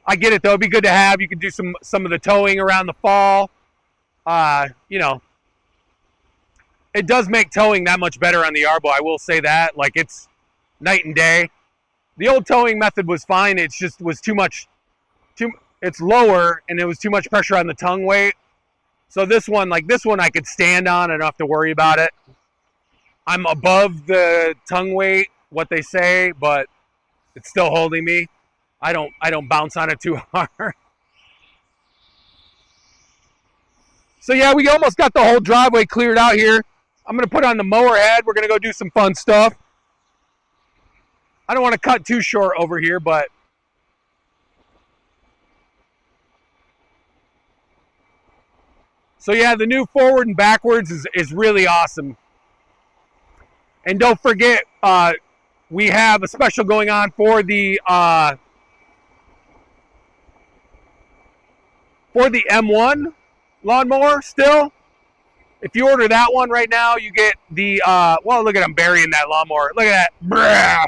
I get it, though. It'd be good to have. You could do some of the towing around the fall. You know, it does make towing that much better on the Yarbo. I will say that. Like, it's night and day. The old towing method was fine. It just was too much. It's lower, and it was too much pressure on the tongue weight. So this one, I could stand on. I don't have to worry about it. I'm above the tongue weight, what they say, but it's still holding me. I don't bounce on it too hard. So yeah, we almost got the whole driveway cleared out here. I'm going to put on the mower head. We're going to go do some fun stuff. I don't want to cut too short over here, but so yeah, the new forward and backwards is really awesome. And don't forget, we have a special going on for the M1 lawnmower still. If you order that one right now, you get the, well, look at him burying that lawnmower. Look at that. Brah.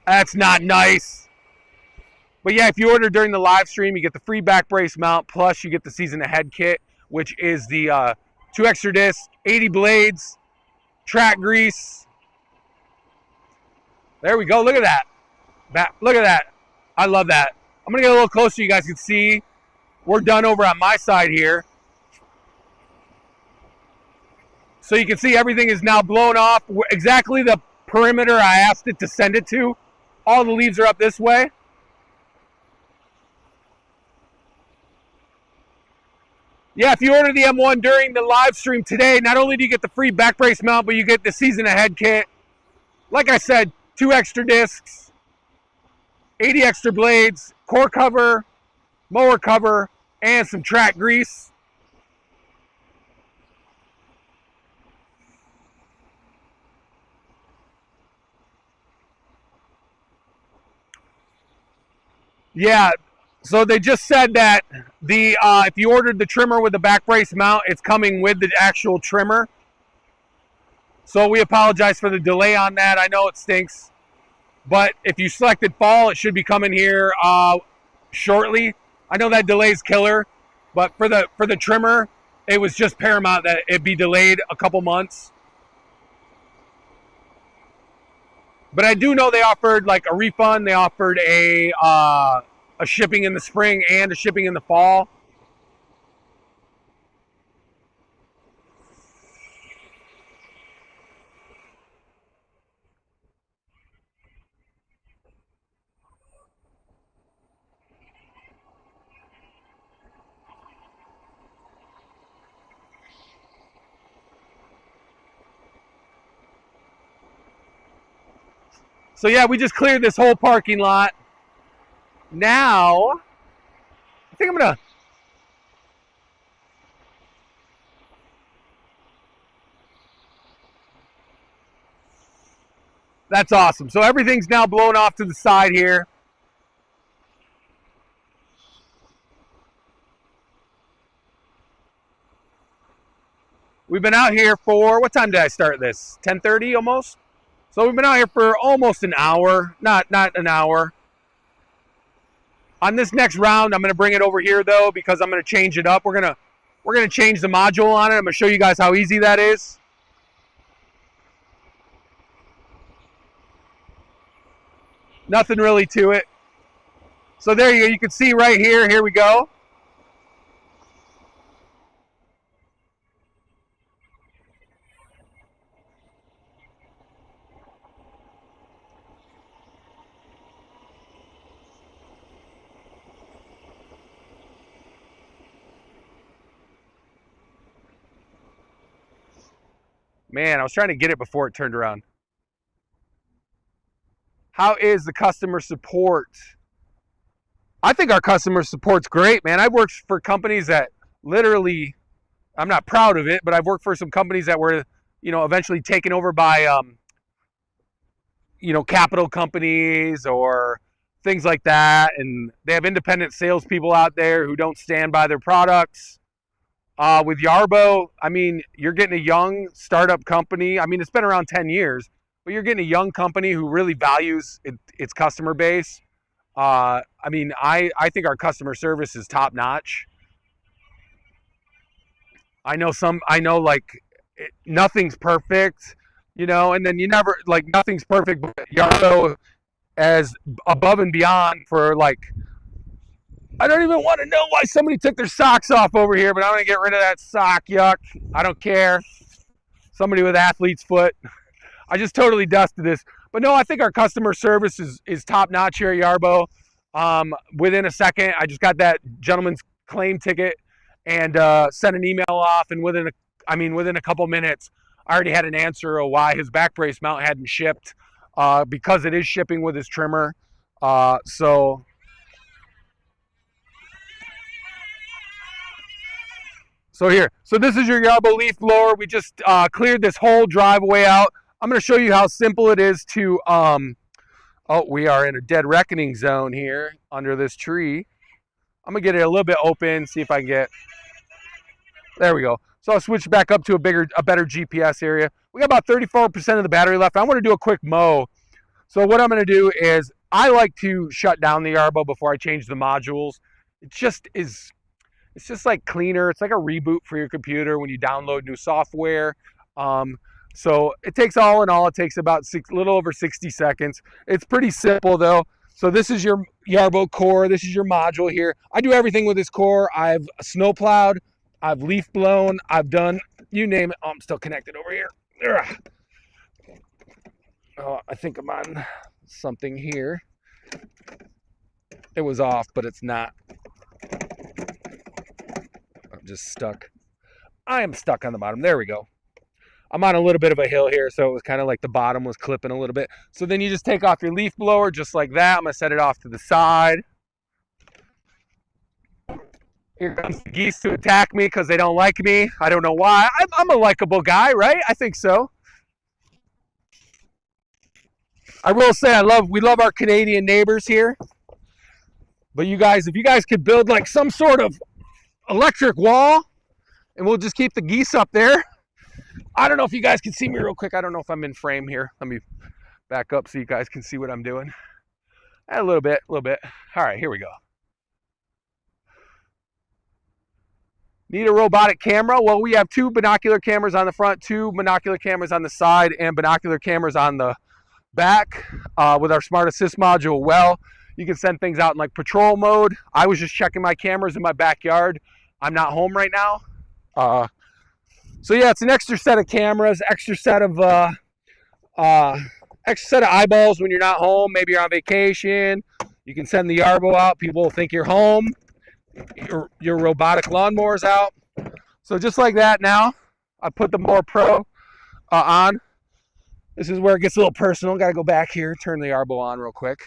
That's not nice. But yeah, if you order during the live stream, you get the free back brace mount, plus you get the season ahead kit, which is the 2 extra discs, 80 blades, track grease. There we go. Look at that. Look at that. I love that. I'm going to get a little closer so you guys can see. We're done over on my side here. So you can see everything is now blown off. Exactly the perimeter I asked it to send it to. All the leaves are up this way. Yeah, if you order the M1 during the live stream today, not only do you get the free back brace mount, but you get the season ahead kit. Like I said, 2 extra discs, 80 extra blades, core cover, mower cover, and some track grease. Yeah, so they just said that the if you ordered the trimmer with the back brace mount, it's coming with the actual trimmer. So we apologize for the delay on that. I know it stinks. But if you selected fall, it should be coming here shortly. I know that delay is killer, but for the trimmer, it was just paramount that it be delayed a couple months. But I do know they offered like a refund. They offered a shipping in the spring and a shipping in the fall. So yeah, we just cleared this whole parking lot. Now, I think I'm gonna, that's awesome. So everything's now blown off to the side here. We've been out here for, what time did I start this? 10:30 almost? So we've been out here for almost an hour, not an hour. On this next round, I'm going to bring it over here though, because I'm going to change it up. We're going to change the module on it. I'm going to show you guys how easy that is. Nothing really to it. So there you go. You can see right here. Here we go. Man, I was trying to get it before it turned around. How is the customer support? I think our customer support's great, man. I've worked for companies that literally, I'm not proud of it, but I've worked for some companies that were, you know, eventually taken over by capital companies or things like that, and they have independent salespeople out there who don't stand by their products. With Yarbo, I mean, you're getting a young startup company. I mean, it's been around 10 years, but you're getting a young company who really values its customer base. I mean, I think our customer service is top notch. I know like nothing's perfect, and then you never, like, nothing's perfect, but Yarbo as above and beyond for, like, I don't even want to know why somebody took their socks off over here, but I'm going to get rid of that sock. Yuck. I don't care. Somebody with athlete's foot. I just totally dusted this. But no, I think our customer service is top notch here at Yarbo. Within a second, I just got that gentleman's claim ticket and sent an email off. And within a couple minutes, I already had an answer of why his back brace mount hadn't shipped, because it is shipping with his trimmer. So this is your Yarbo leaf blower. We just cleared this whole driveway out. I'm going to show you how simple it is to, we are in a dead reckoning zone here under this tree. I'm going to get it a little bit open, see if I can get, there we go. So I'll switch back up to a better GPS area. We got about 34% of the battery left. I want to do a quick mow. So what I'm going to do is, I like to shut down the Yarbo before I change the modules. It's just like cleaner. It's like a reboot for your computer when you download new software. So it takes, all in all, it takes about a little over 60 seconds. It's pretty simple though. So this is your Yarbo core. This is your module here. I do everything with this core. I've snow plowed, I've leaf blown, I've done, you name it. Oh, I'm still connected over here. Ugh. Oh, I think I'm on something here. It was off, but it's not. I'm just stuck. I am stuck on the bottom. There we go. I'm on a little bit of a hill here, so it was kind of like the bottom was clipping a little bit. So then you just take off your leaf blower just like that. I'm going to set it off to the side. Here comes the geese to attack me because they don't like me. I don't know why. I'm a likable guy, right? I think so. I will say we love our Canadian neighbors here. But you guys, if you guys could build like some sort of electric wall, and we'll just keep the geese up there. I don't know if you guys can see me real quick. I don't know if I'm in frame here. Let me back up so you guys can see what I'm doing. A little bit. All right, here we go. Need a robotic camera? Well, we have 2 binocular cameras on the front, 2 binocular cameras on the side, and binocular cameras on the back with our Smart Assist module. Well, you can send things out in like patrol mode. I was just checking my cameras in my backyard. I'm not home right now. So yeah, it's an extra set of cameras, extra set of eyeballs when you're not home. Maybe you're on vacation. You can send the Yarbo out. People will think you're home. Your robotic lawnmower's out. So just like that now, I put the Mower Pro on. This is where it gets a little personal. Got to go back here, turn the Yarbo on real quick.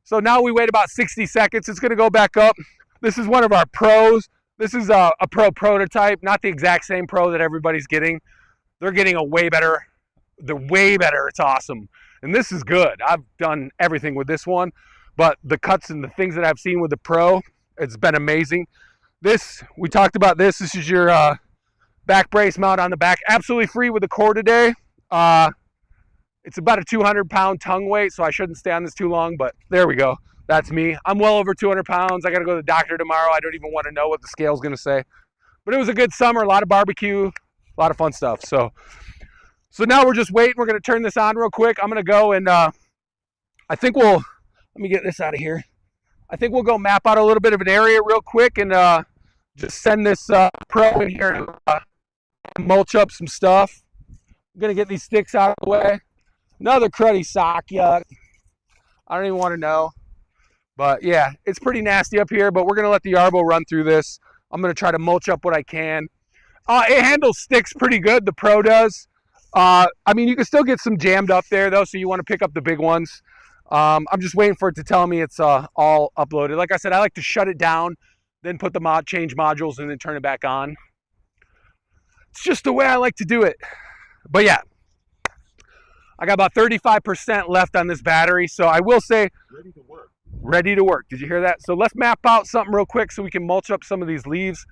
So now we wait about 60 seconds. It's going to go back up. This is one of our pros. This is a pro prototype, not the exact same pro that everybody's getting. They're getting a way better. They're way better. It's awesome. And this is good. I've done everything with this one, but the cuts and the things that I've seen with the pro, it's been amazing. We talked about this. This is your back brace mount on the back. Absolutely free with the core today. It's about a 200-pound tongue weight, so I shouldn't stay on this too long, but there we go. That's me. I'm well over 200 pounds. I got to go to the doctor tomorrow. I don't even want to know what the scale's going to say. But it was a good summer, a lot of barbecue, a lot of fun stuff. So now we're just waiting. We're going to turn this on real quick. I'm going to go and I think let me get this out of here. I think we'll go map out a little bit of an area real quick and just send this pro in here to mulch up some stuff. I'm going to get these sticks out of the way. Another cruddy sock, yuck. I don't even want to know. But yeah, it's pretty nasty up here, but we're going to let the Yarbo run through this. I'm going to try to mulch up what I can. It handles sticks pretty good, the Pro does. I mean, you can still get some jammed up there, though, so you want to pick up the big ones. I'm just waiting for it to tell me it's all uploaded. Like I said, I like to shut it down, then put the change modules, and then turn it back on. It's just the way I like to do it. But yeah, I got about 35% left on this battery, so I will say Ready to work. Ready to work. Did you hear that? So let's map out something real quick so we can mulch up some of these leaves.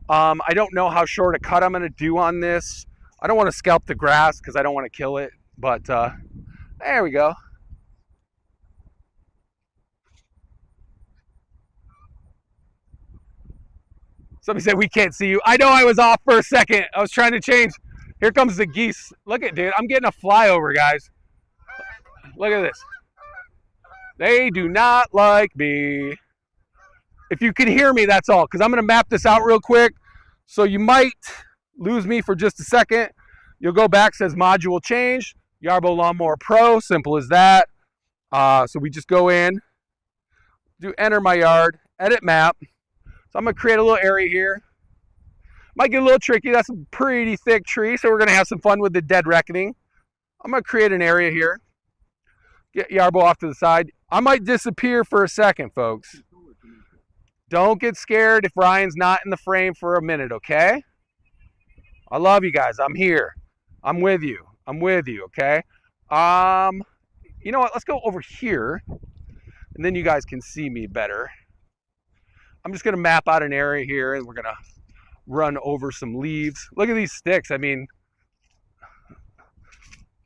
I don't know how short a cut I'm going to do on this. I don't want to scalp the grass because I don't want to kill it, but there we go. Somebody said we can't see you. I know I was off for a second. I was trying to change. Here comes the geese. Look at, dude, I'm getting a flyover, guys. Look at this. They do not like me. If you can hear me, that's all, because I'm going to map this out real quick. So you might lose me for just a second. You'll go back, says module change, Yarbo Lawnmower Pro, simple as that. So we just go in, do enter my yard, edit map. So I'm going to create a little area here. Might get a little tricky. That's a pretty thick tree, so we're going to have some fun with the dead reckoning. I'm going to create an area here. Get Yarbo off to the side. I might disappear for a second, folks. Don't get scared if Ryan's not in the frame for a minute, okay? I love you guys. I'm here. I'm with you. I'm with you, okay? You know what? Let's go over here, and then you guys can see me better. I'm just going to map out an area here, and we're going to run over some leaves. Look at these sticks. I mean,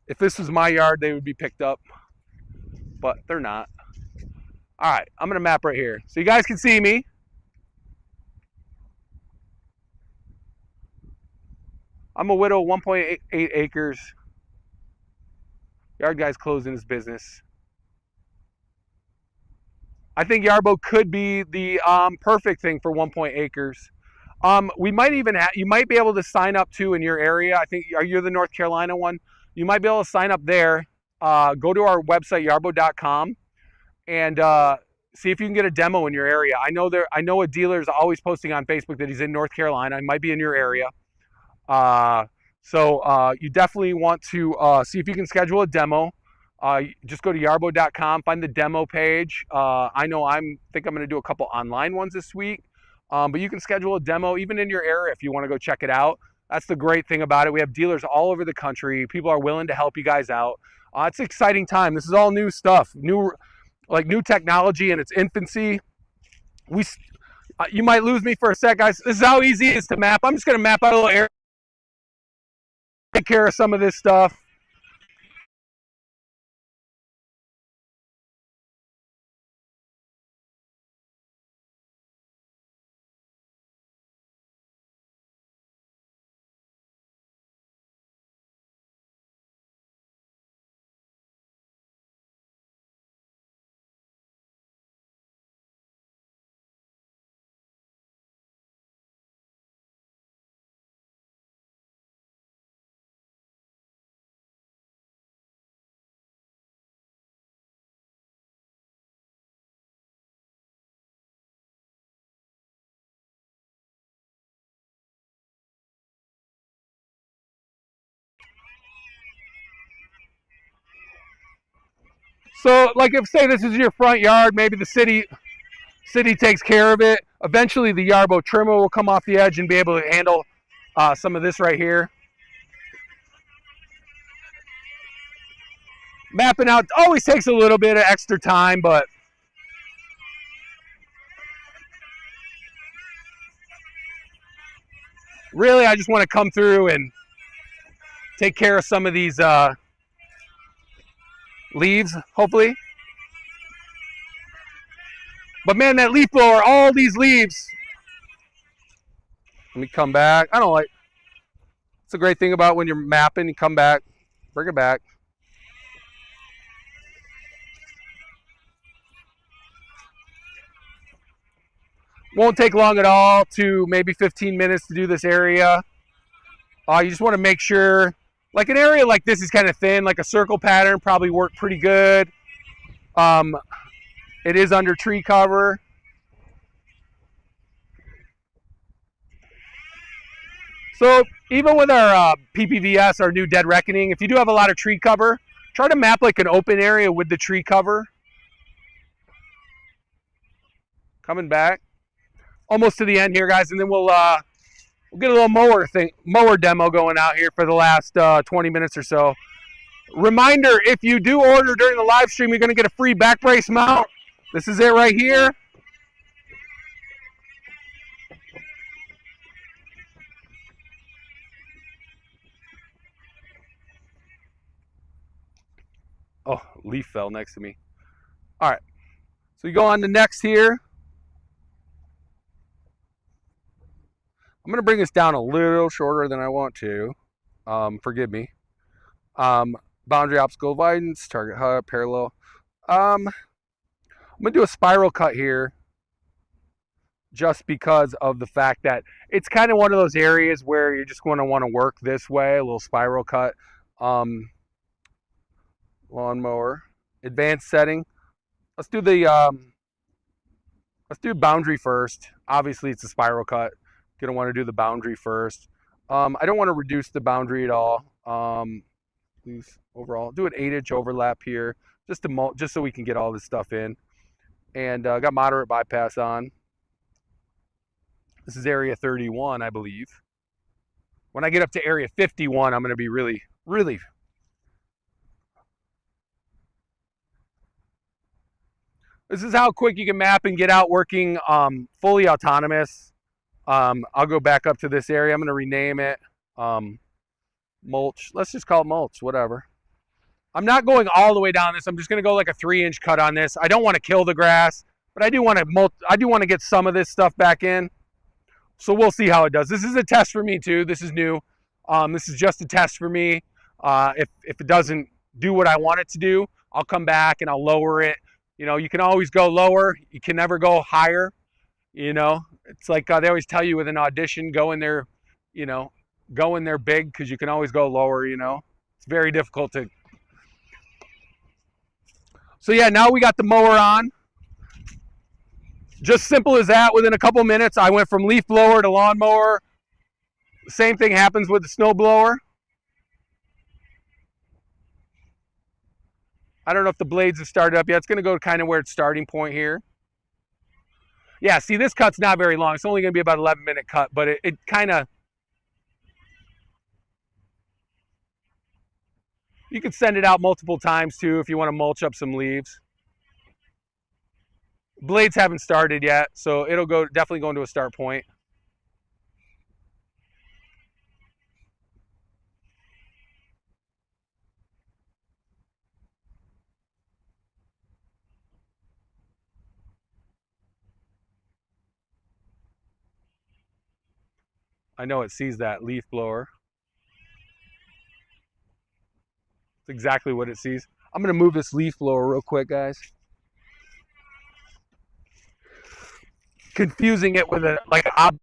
if this was my yard, they would be picked up, but they're not. All right, I'm going to map right here so you guys can see me. I'm a widow, 1.8 acres. Yard guy's closing his business. I think Yarbo could be the perfect thing for 1.8 acres. We might even you might be able to sign up too in your area. I think you're the North Carolina one. You might be able to sign up there. Go to our website yarbo.com and see if you can get a demo in your area. I know a dealer is always posting on Facebook that he's in North Carolina. He might be in your area. So you definitely want to see if you can schedule a demo. Just go to yarbo.com, find the demo page. I know think I'm going to do a couple online ones this week, but you can schedule a demo even in your area if you want to go check it out. That's the great thing about it. We have dealers all over the country. People are willing to help you guys out. It's an exciting time. This is all new stuff, new technology in its infancy. You might lose me for a sec, guys. This is how easy it is to map. I'm just going to map out a little area, take care of some of this stuff. So, like if say this is your front yard, maybe the city takes care of it. Eventually the Yarbo trimmer will come off the edge and be able to handle some of this right here. Mapping out always takes a little bit of extra time, but really I just want to come through and take care of some of these leaves, hopefully. But man, that leaf blower, all these leaves. Let me come back. I don't like, it's a great thing about when you're mapping, you come back, bring it back. Won't take long at all, to maybe 15 minutes to do this area. You just want to make sure, like an area like this is kind of thin, like a circle pattern probably worked pretty good. It is under tree cover. So even with our PPVS, our new dead reckoning, if you do have a lot of tree cover, try to map like an open area with the tree cover. Coming back. Almost to the end here, guys, and then we'll get a little mower demo going out here for the last 20 minutes or so. Reminder, if you do order during the live stream, you're going to get a free back brace mount. This is it right here. Oh, leaf fell next to me. All right. So you go on to next here. I'm going to bring this down a little shorter than I want to. Forgive me. Boundary obstacle avoidance, target hut, parallel. I'm going to do a spiral cut here just because of the fact that it's kind of one of those areas where you're just going to want to work this way, a little spiral cut. Lawnmower. Advanced setting. Let's do boundary first. Obviously, it's a spiral cut. Going to want to do the boundary first. I don't want to reduce the boundary at all. Overall, do an 8-inch overlap here, just so we can get all this stuff in. And got moderate bypass on. This is area 31, I believe. When I get up to area 51, I'm going to be really, really. This is how quick you can map and get out working fully autonomous. I'll go back up to this area. I'm going to rename it mulch. Let's just call it mulch, whatever. I'm not going all the way down this. I'm just going to go like a 3-inch cut on this. I don't want to kill the grass, but I do want to get some of this stuff back in. So we'll see how it does. This is a test for me too. This is new. This is just a test for me. If it doesn't do what I want it to do, I'll come back and I'll lower it. You know, you can always go lower. You can never go higher. You know, it's like they always tell you with an audition, go in there, you know, go in there big, because you can always go lower, you know. It's very difficult to. So yeah, now we got the mower on. Just simple as that. Within a couple minutes, I went from leaf blower to lawnmower. The same thing happens with the snow blower. I don't know if the blades have started up yet. It's going to go kind of where it's starting point here. Yeah, see, this cut's not very long. It's only going to be about 11-minute cut, but it kind of. You could send it out multiple times too if you want to mulch up some leaves. Blades haven't started yet, so it'll definitely go into a start point. I know it sees that leaf blower. It's exactly what it sees. I'm going to move this leaf blower real quick, guys. Confusing it with like an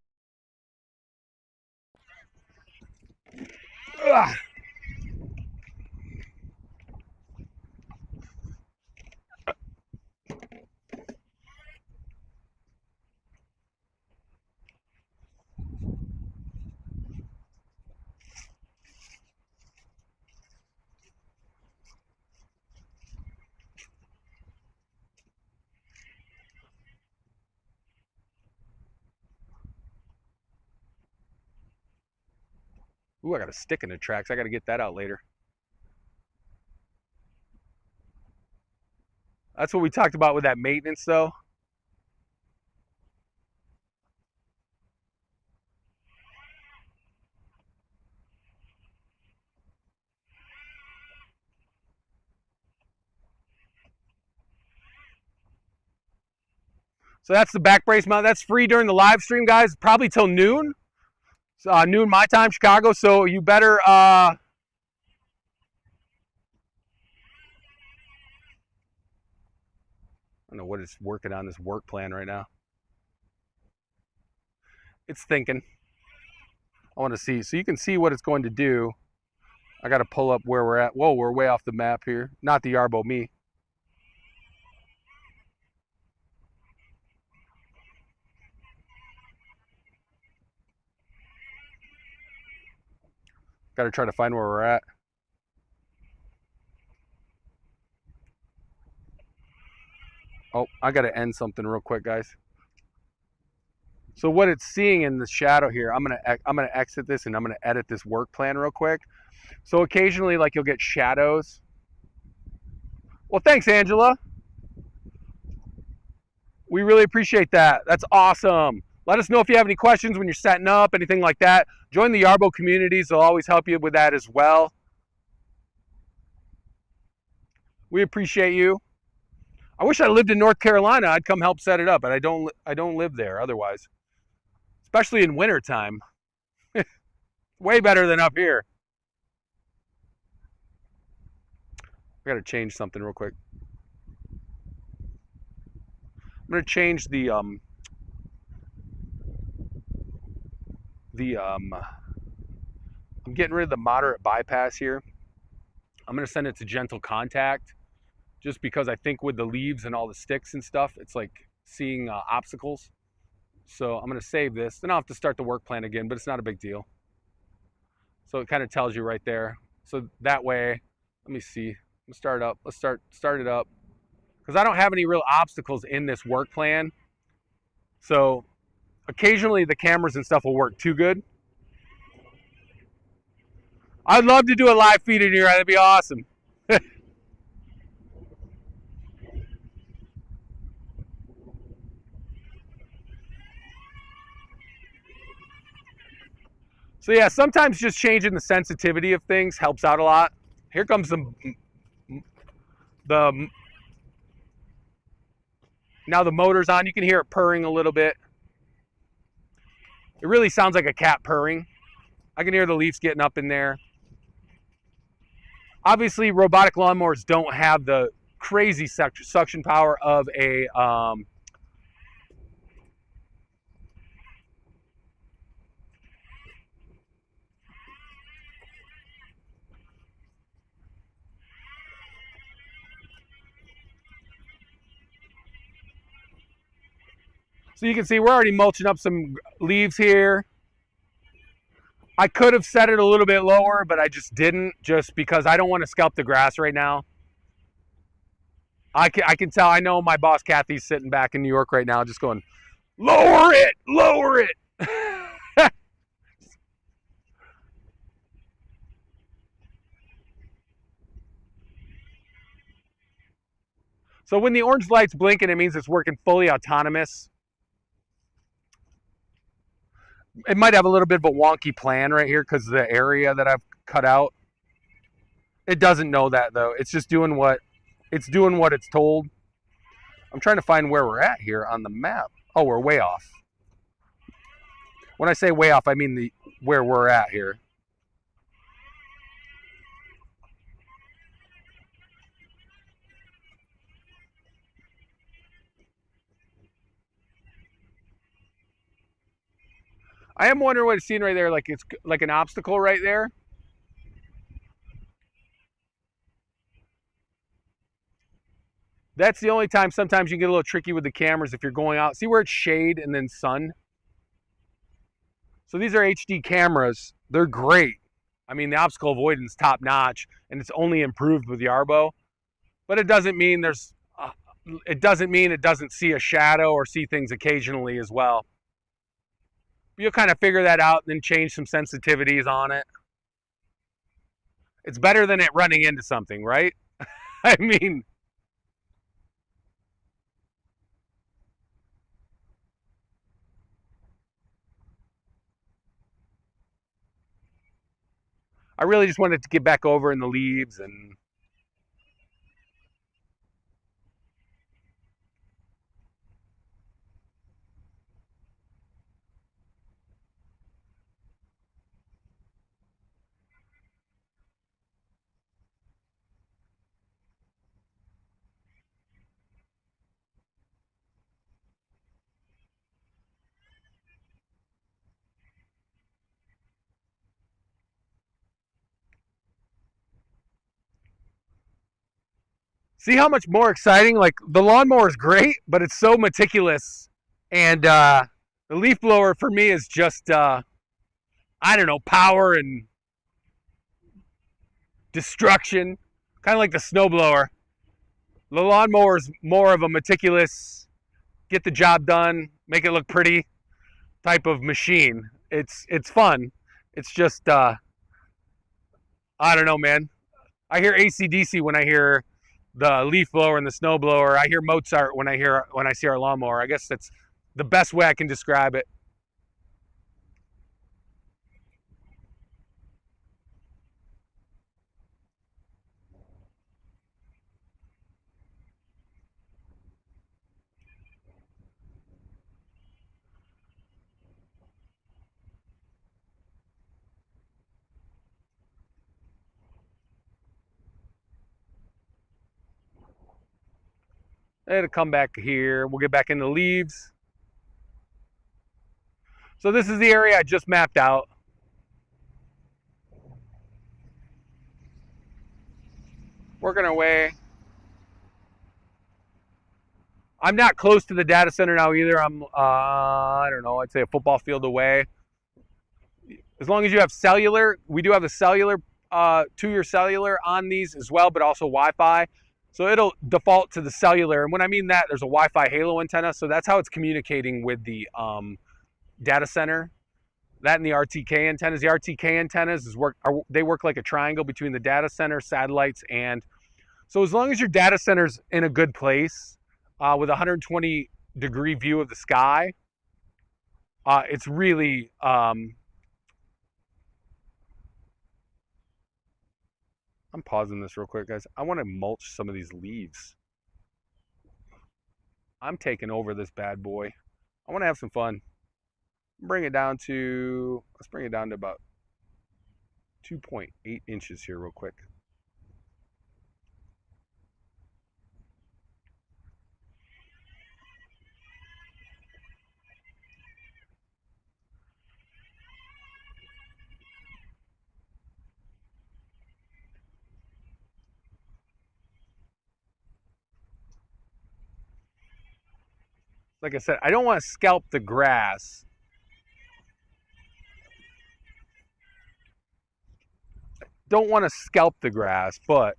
Ooh, I got a stick in the tracks. I got to get that out later. That's what we talked about with that maintenance, though. So that's the back brace mount. That's free during the live stream, guys. Probably till noon. Noon my time, Chicago. So you better. I don't know what it's working on this work plan right now. It's thinking. I want to see. So you can see what it's going to do. I got to pull up where we're at. Whoa, we're way off the map here. Not the Yarbo, me. Got to try to find where we're at. Oh, I got to end something real quick, guys. So what it's seeing in the shadow here, I'm gonna exit this and I'm gonna edit this work plan real quick. So occasionally, like, you'll get shadows Well, thanks, Angela. We really appreciate that. That's awesome. Let us know if you have any questions when you're setting up, anything like that. Join the Yarbo communities. They'll always help you with that as well. We appreciate you. I wish I lived in North Carolina. I'd come help set it up, but I don't live there otherwise. Especially in wintertime. Way better than up here. I gotta change something real quick. I'm gonna change I'm getting rid of the moderate bypass here. I'm gonna send it to gentle contact, just because I think with the leaves and all the sticks and stuff, it's like seeing obstacles. So I'm gonna save this. Then I'll have to start the work plan again, but it's not a big deal. So it kind of tells you right there. So that way, let me see. Let's start it up. Let's start it up. Because I don't have any real obstacles in this work plan. So occasionally the cameras and stuff will work too good. I'd love to do a live feed in here. That'd be awesome. So yeah, sometimes just changing the sensitivity of things helps out a lot. Here comes now the motor's on. You can hear it purring a little bit. It really sounds like a cat purring. I can hear the leaves getting up in there. Obviously, robotic lawnmowers don't have the crazy suction power of a so you can see we're already mulching up some leaves here. I could have set it a little bit lower, but I just didn't, just because I don't want to scalp the grass right now. I can tell. I know my boss Kathy's sitting back in New York right now just going, lower it, lower it. So when the orange light's blinking, it means it's working fully autonomous. It might have a little bit of a wonky plan right here because of the area that I've cut out. It doesn't know that though. It's just doing what it's told. I'm trying to find where we're at here on the map. Oh, we're way off. When I say way off, I mean where we're at here. I am wondering what it's seeing right there, like it's like an obstacle right there. That's the only time sometimes you get a little tricky with the cameras if you're going out. See where it's shade and then sun? So these are HD cameras. They're great. I mean, the obstacle avoidance top notch, and it's only improved with Yarbo. But it doesn't mean it doesn't see a shadow or see things occasionally as well. You'll kind of figure that out and then change some sensitivities on it. It's better than it running into something, right? I mean, I really just wanted to get back over in the leaves and see how much more exciting. Like the lawnmower is great, but it's so meticulous. And the leaf blower for me is just, I don't know, power and destruction. Kind of like the snowblower. The lawnmower is more of a meticulous, get the job done, make it look pretty type of machine. It's fun. It's just, I don't know, man. I hear AC/DC when I hear the leaf blower and the snow blower. I hear Mozart when I see our lawnmower. I guess that's the best way I can describe it. It'll come back here. We'll get back in the leaves. So this is the area I just mapped out. Working our way. I'm not close to the data center now either. I'm, I don't know, I'd say a football field away. As long as you have cellular, we do have the cellular, 2-year cellular on these as well, but also Wi-Fi. So it'll default to the cellular. And when I mean that, there's a Wi-Fi halo antenna. So that's how it's communicating with the data center. That and the RTK antennas. The RTK antennas they work like a triangle between the data center, satellites, and so as long as your data center's in a good place with a 120-degree view of the sky, it's really I'm pausing this real quick, guys. I want to mulch some of these leaves. I'm taking over this bad boy. I want to have some fun. Let's bring it down to about 2.8 inches here real quick. Like I said, I don't want to scalp the grass. Don't want to scalp the grass, but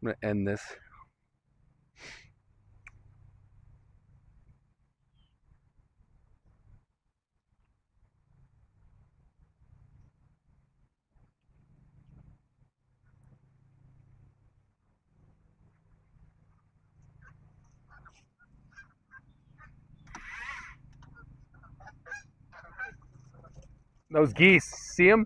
I'm going to end this. Those geese, see them?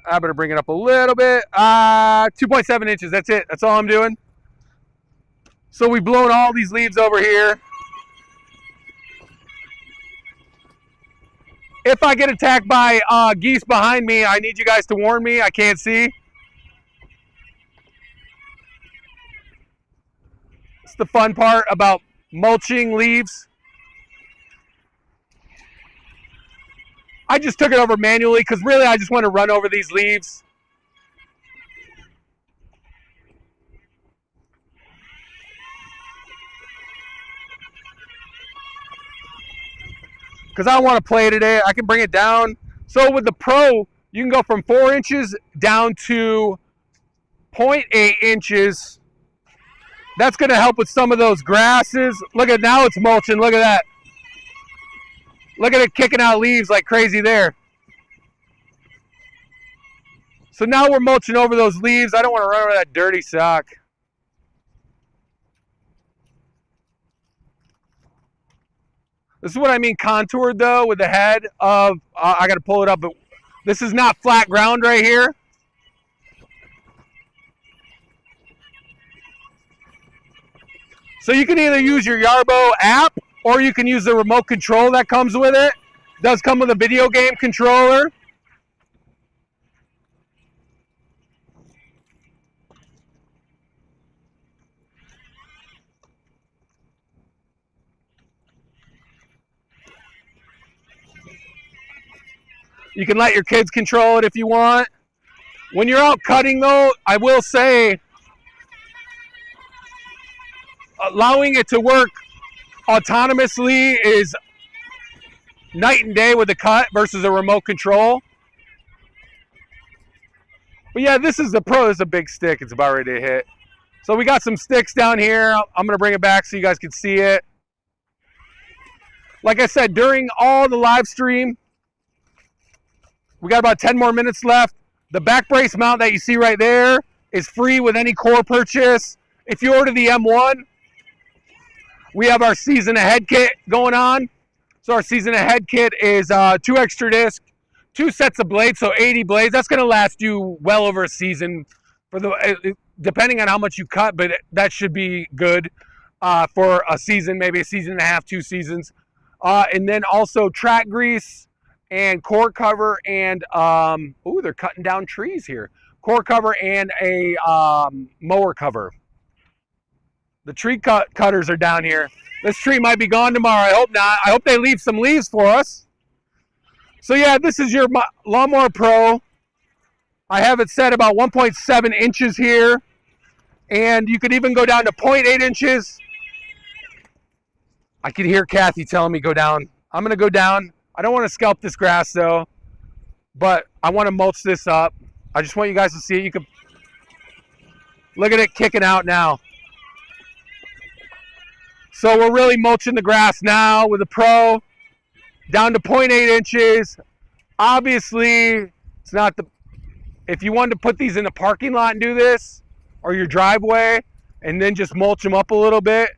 I better bring it up a little bit. 2.7 inches, that's it. That's all I'm doing. So we've blown all these leaves over here. If I get attacked by geese behind me, I need you guys to warn me. I can't see. It's the fun part about mulching leaves. I just took it over manually because really I just want to run over these leaves. Because I want to play today. I can bring it down. So with the Pro, you can go from 4 inches down to 0.8 inches. That's going to help with some of those grasses. Look at now it's mulching. Look at that. Look at it kicking out leaves like crazy there. So now we're mulching over those leaves. I don't want to run over that dirty sock. This is what I mean contoured though with the head of, I got to pull it up, but this is not flat ground right here. So you can either use your Yarbo app or you can use the remote control that comes with it. It does come with a video game controller. You can let your kids control it if you want. When you're out cutting though, I will say, allowing it to work autonomously is night and day with the cut versus a remote control. But yeah, this is the Pro. This is a big stick. It's about ready to hit. So we got some sticks down here. I'm going to bring it back so you guys can see it. Like I said, during all the live stream, we got about 10 more minutes left. The back brace mount that you see right there is free with any core purchase. If you order the M1, we have our season ahead kit going on. So our season ahead kit is 2 extra discs, 2 sets of blades, so 80 blades. That's going to last you well over a season, for the depending on how much you cut, but that should be good for a season, maybe a season and a half, 2 seasons. And then also track grease and core cover and, ooh, they're cutting down trees here. Core cover and a mower cover. The tree cutters are down here. This tree might be gone tomorrow. I hope not. I hope they leave some leaves for us. So yeah, this is your Lawnmower Pro. I have it set about 1.7 inches here. And you could even go down to 0.8 inches. I can hear Kathy telling me go down. I'm going to go down. I don't want to scalp this grass though, but I want to mulch this up. I just want you guys to see it. You can look at it kicking out now. So we're really mulching the grass now with a Pro down to 0.8 inches. Obviously, it's not the, if you wanted to put these in the parking lot and do this, or your driveway, and then just mulch them up a little bit,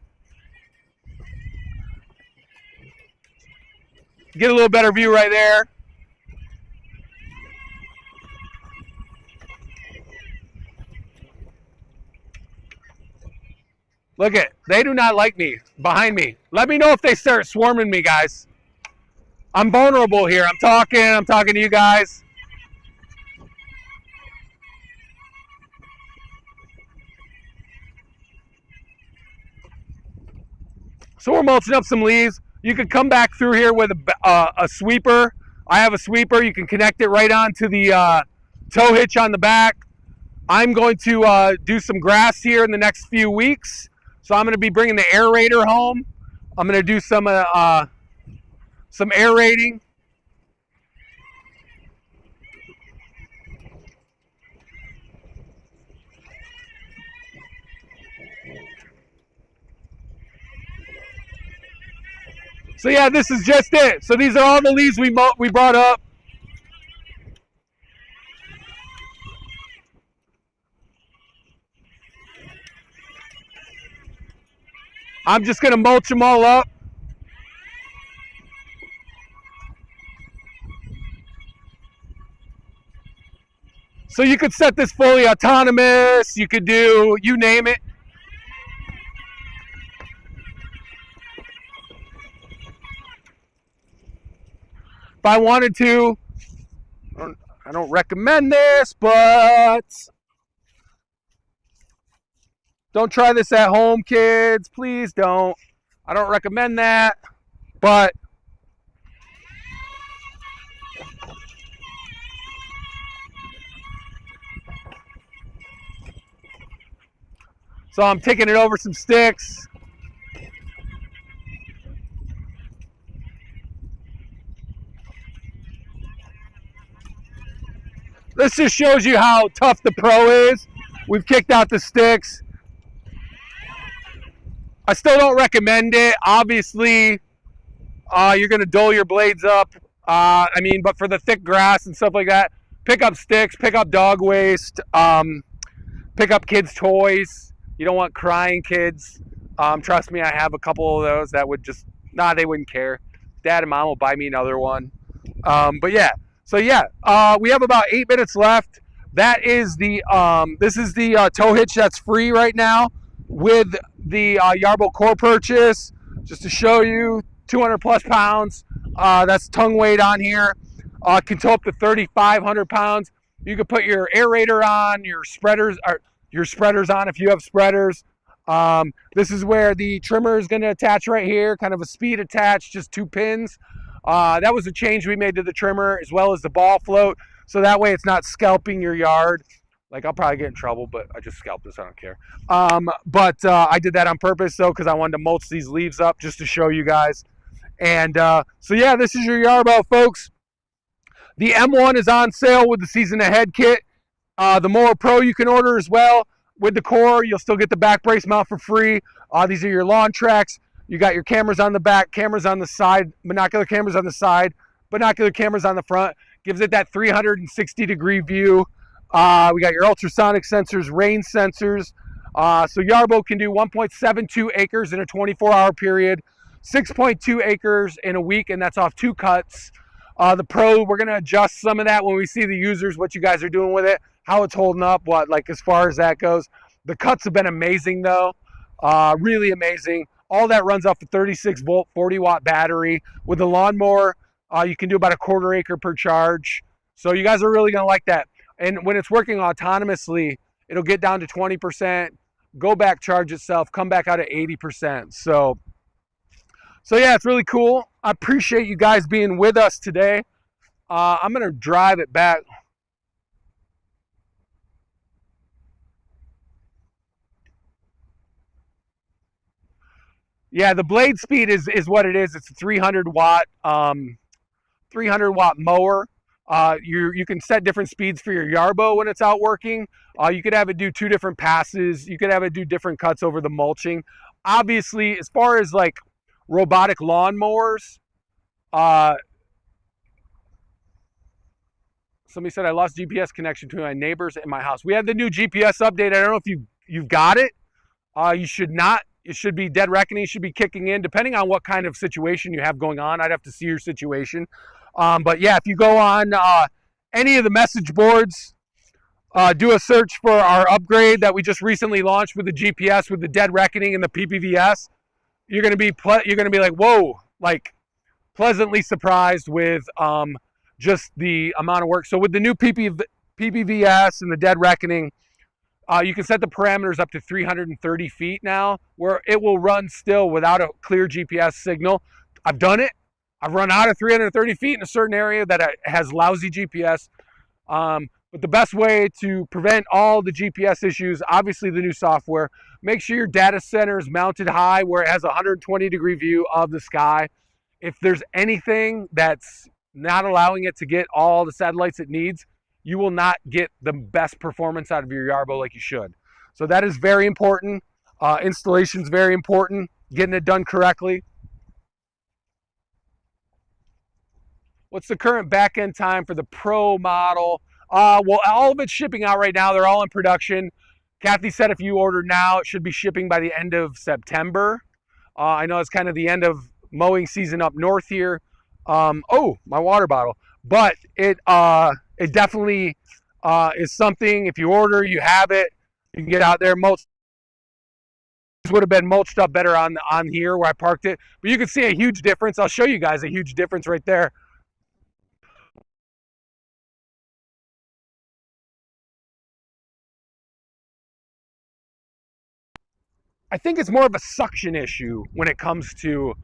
get a little better view right there. Look at, they do not like me behind me. Let me know if they start swarming me, guys. I'm vulnerable here. I'm talking to you guys. So we're mulching up some leaves. You could come back through here with a sweeper. I have a sweeper. You can connect it right onto the tow hitch on the back. I'm going to do some grass here in the next few weeks. So I'm going to be bringing the aerator home. I'm going to do some aerating. So yeah, this is just it. So these are all the leaves we brought up. I'm just going to mulch them all up. So you could set this fully autonomous. You could do, you name it. If I wanted to, I don't recommend this, but don't try this at home, kids. Please don't. I don't recommend that, but so I'm taking it over some sticks. This just shows you how tough the Pro is. We've kicked out the sticks. I still don't recommend it. Obviously, you're going to dull your blades up. But for the thick grass and stuff like that, pick up sticks, pick up dog waste, pick up kids' toys. You don't want crying kids. Trust me, I have a couple of those that would just, they wouldn't care. Dad and mom will buy me another one. But yeah. So yeah, we have about 8 minutes left. That is the this is the tow hitch that's free right now with the Yarbo core purchase. Just to show you, 200 plus pounds. That's tongue weight on here. Can tow up to 3,500 pounds. You can put your aerator on, your spreaders on if you have spreaders. This is where the trimmer is going to attach right here, kind of a speed attach, just 2 pins. That was a change we made to the trimmer, as well as the ball float, so that way it's not scalping your yard. Like, I'll probably get in trouble, but I just scalped this, I don't care. I did that on purpose though, because I wanted to mulch these leaves up just to show you guys. And so yeah, this is your Yarbo, folks. The M1 is on sale with the season ahead kit. The Mower Pro you can order as well. with the core, you'll still get the back brace mount for free. These are your lawn tracks. You got your cameras on the back, cameras on the side, binocular cameras on the side, binocular cameras on the front. Gives it that 360-degree view. We got your ultrasonic sensors, rain sensors. So Yarbo can do 1.72 acres in a 24-hour period, 6.2 acres in a week, and that's off 2 cuts. The Pro, we're going to adjust some of that when we see the users, what you guys are doing with it, how it's holding up, as far as that goes. The cuts have been amazing, though. Really amazing. All that runs off a 36-volt, 40-watt battery. With the lawnmower, you can do about a 1/4 acre per charge. So you guys are really going to like that. And when it's working autonomously, it'll get down to 20%, go back, charge itself, come back out at 80%. So yeah, it's really cool. I appreciate you guys being with us today. I'm going to drive it back. Yeah, the blade speed is what it is. It's a 300-watt mower. You can set different speeds for your Yarbo when it's out working. You could have it do 2 different passes. You could have it do different cuts over the mulching. Obviously, as far as like robotic lawnmowers, somebody said I lost GPS connection to my neighbors in my house. We have the new GPS update. I don't know if you've got it. You should not. It should be dead reckoning. Should be kicking in, depending on what kind of situation you have going on. I'd have to see your situation. But yeah, if you go on any of the message boards, do a search for our upgrade that we just recently launched with the GPS, with the dead reckoning and the PPVS. You're gonna be like, whoa, like pleasantly surprised with just the amount of work. So with the new PPVS and the dead reckoning, you can set the parameters up to 330 feet now, where it will run still without a clear GPS signal. I've done it. I've run out of 330 feet in a certain area that has lousy GPS. But the best way to prevent all the GPS issues, obviously the new software, make sure your data center is mounted high where it has a 120-degree view of the sky. If there's anything that's not allowing it to get all the satellites it needs, you will not get the best performance out of your Yarbo like you should. So that is very important. Installation is very important. Getting it done correctly. What's the current back-end time for the Pro model? Well, all of it's shipping out right now. They're all in production. Kathy said if you order now, it should be shipping by the end of September. I know it's kind of the end of mowing season up north here. Oh, my water bottle. But it definitely is something. If you order, you have it. You can get out there. Mulch would have been mulched up better on here where I parked it. But you can see a huge difference. I'll show you guys a huge difference right there. I think it's more of a suction issue when it comes to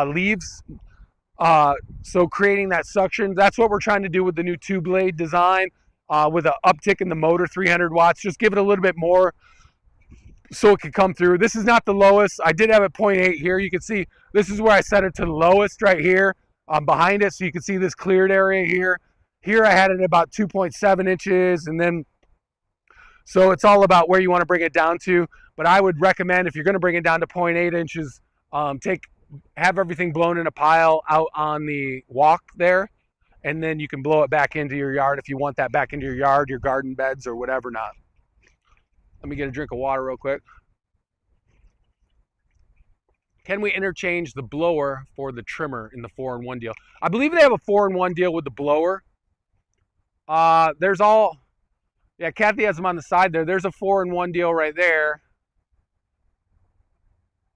leaves. So creating that suction, that's what we're trying to do with the new 2-blade design with an uptick in the motor, 300 watts. Just give it a little bit more so it can come through. This is not the lowest. I did have it 0.8 here. You can see this is where I set it to the lowest right here behind it. So you can see this cleared area here. Here I had it about 2.7 inches, and then so it's all about where you want to bring it down to. But I would recommend if you're going to bring it down to 0.8 inches, have everything blown in a pile out on the walk there, and then you can blow it back into your yard if you want that back into your yard, your garden beds, or whatever not. Let me get a drink of water real quick. Can we interchange the blower for the trimmer in the 4-in-1 deal? I believe they have a 4-in-1 deal with the blower. There's all, yeah, Kathy has them on the side there. There's a 4-in-1 deal right there.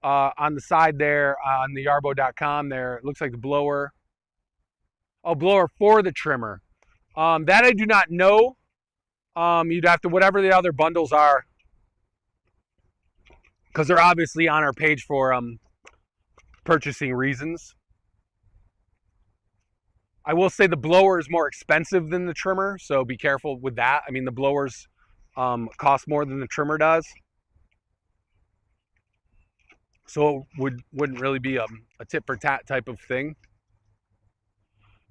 On the side there on the yarbo.com there. It looks like the blower. Oh, blower for the trimmer. That I do not know. You'd have to, whatever the other bundles are, because they're obviously on our page for purchasing reasons. I will say the blower is more expensive than the trimmer, so be careful with that. I mean, the blowers cost more than the trimmer does. So it wouldn't really be a tit for tat type of thing.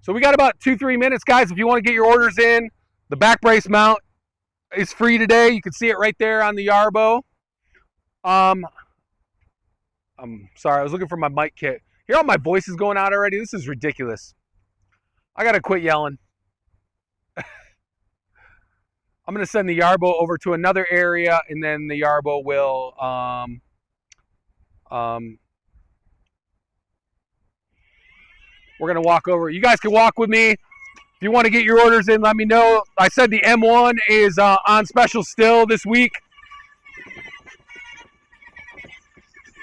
So we got about 2-3 minutes, guys. If you want to get your orders in, the back brace mount, is free today. You can see it right there on the Yarbo. I'm sorry, I was looking for my mic kit. Hear how my voice is going out already? This is ridiculous. I gotta quit yelling. I'm gonna send the Yarbo over to another area, and then the Yarbo will we're gonna walk over. You guys can walk with me. If you want to get your orders in, let me know. I said the M1 is on special still this week.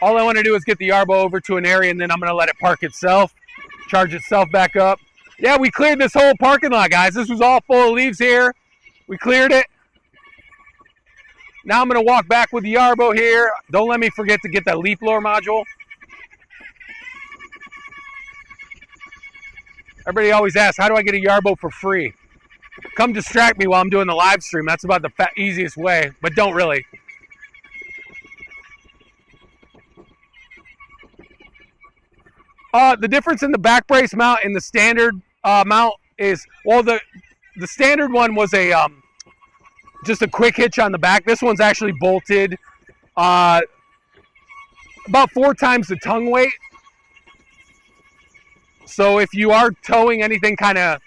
All I want to do is get the Yarbo over to an area, and then I'm going to let it park itself, charge itself back up. Yeah, we cleared this whole parking lot, guys. This was all full of leaves here. We cleared it. Now I'm going to walk back with the Yarbo here. Don't let me forget to get that leaf blower module. Everybody always asks, how do I get a Yarbo for free? Come distract me while I'm doing the live stream. That's about the easiest way, but don't really. The difference in the back brace mount and the standard mount is, well, the standard one was a just a quick hitch on the back. This one's actually bolted about 4 times the tongue weight. So if you are towing anything kind of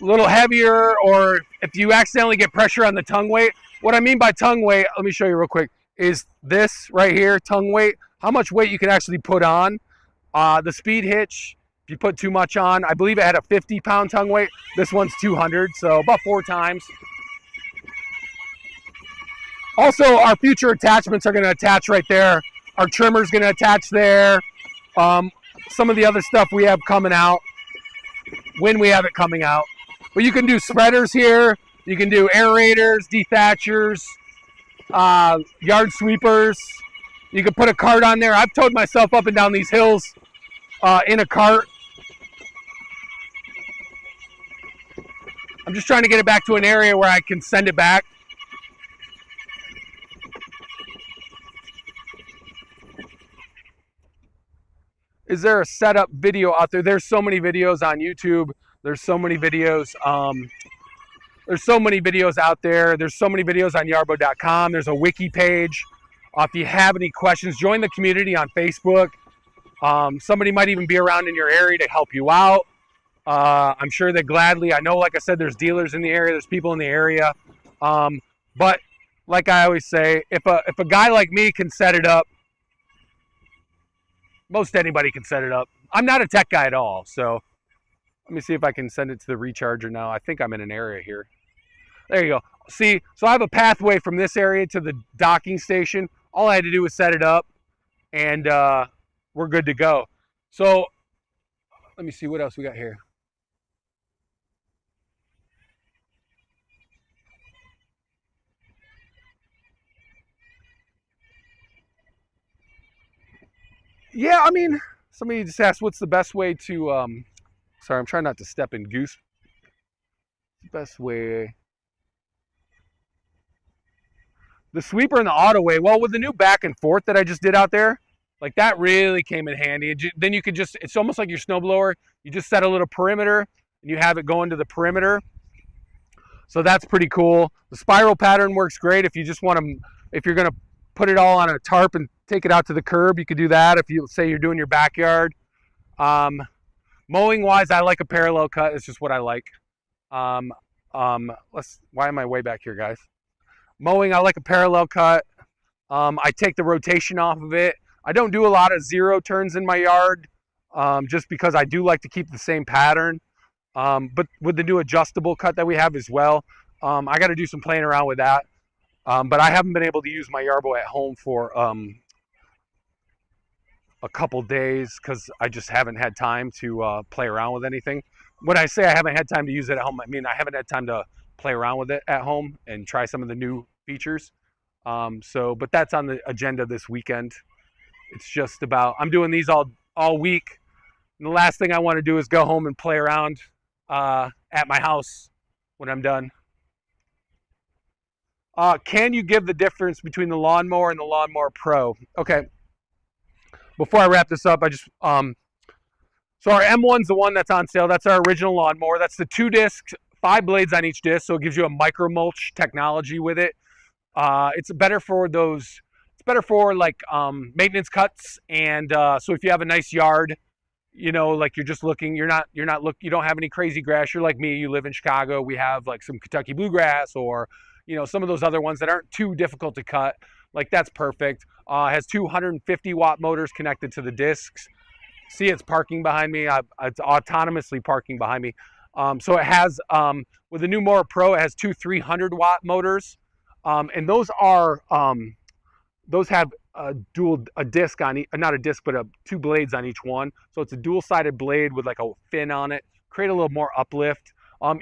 a little heavier, or if you accidentally get pressure on the tongue weight, what I mean by tongue weight, let me show you real quick, is this right here, tongue weight, how much weight you can actually put on. The speed hitch, if you put too much on, I believe it had a 50-pound tongue weight. This one's 200, so about 4 times. Also, our future attachments are going to attach right there. Our trimmer's going to attach there. Some of the other stuff we have coming out, when we have it coming out. But you can do spreaders here. You can do aerators, dethatchers, yard sweepers. You can put a cart on there. I've towed myself up and down these hills in a cart. I'm just trying to get it back to an area where I can send it back. Is there a setup video out there? There's so many videos on YouTube. There's so many videos. There's so many videos out there. There's so many videos on yarbo.com. There's a wiki page. If you have any questions, join the community on Facebook. Somebody might even be around in your area to help you out. I'm sure that gladly, I know, like I said, there's dealers in the area, there's people in the area. But like I always say, if a guy like me can set it up, most anybody can set it up. I'm not a tech guy at all, so let me see if I can send it to the recharger now. I think I'm in an area here. There you go. See, so I have a pathway from this area to the docking station. All I had to do was set it up, and we're good to go. So let me see what else we got here. Yeah, I mean, somebody just asked what's the best way to, sorry, I'm trying not to step in goose. Best way. The sweeper and the auto way, well, with the new back and forth that I just did out there, like that really came in handy. Then you could just, it's almost like your snowblower. You just set a little perimeter and you have it go into the perimeter. So that's pretty cool. The spiral pattern works great if you just want to, if you're going to put it all on a tarp and take it out to the curb, you could do that if you say you're doing your backyard. Mowing wise, I like a parallel cut. It's just what I like. Why am I way back here, guys? Mowing, I like a parallel cut. I take the rotation off of it. I don't do a lot of zero turns in my yard, just because I do like to keep the same pattern. But with the new adjustable cut that we have as well, I got to do some playing around with that. But I haven't been able to use my Yarbo at home for a couple days because I just haven't had time to play around with anything. When I say I haven't had time to use it at home, I mean I haven't had time to play around with it at home and try some of the new features. But that's on the agenda this weekend. It's just about, I'm doing these all week. And the last thing I want to do is go home and play around at my house when I'm done. Can you give the difference between the lawnmower and the Lawnmower Pro? Okay. Before I wrap this up, I just, so our M1's the one that's on sale. That's our original lawnmower. That's the 2-disc 5 blades on each disc, so it gives you a micro mulch technology with it. It's better for those. It's better for like maintenance cuts, and so if you have a nice yard, you know, like you're just looking, you don't have any crazy grass. You're like me, you live in Chicago. We have like some Kentucky bluegrass, or you know, some of those other ones that aren't too difficult to cut. Like that's perfect. Has 250-watt motors connected to the discs. See, it's parking behind me. It's autonomously parking behind me. So it has, with the new Mower Pro, it has two 300-watt motors, and those have a disc on not a disc, but two blades on each one. So it's a dual-sided blade with like a fin on it. Create a little more uplift.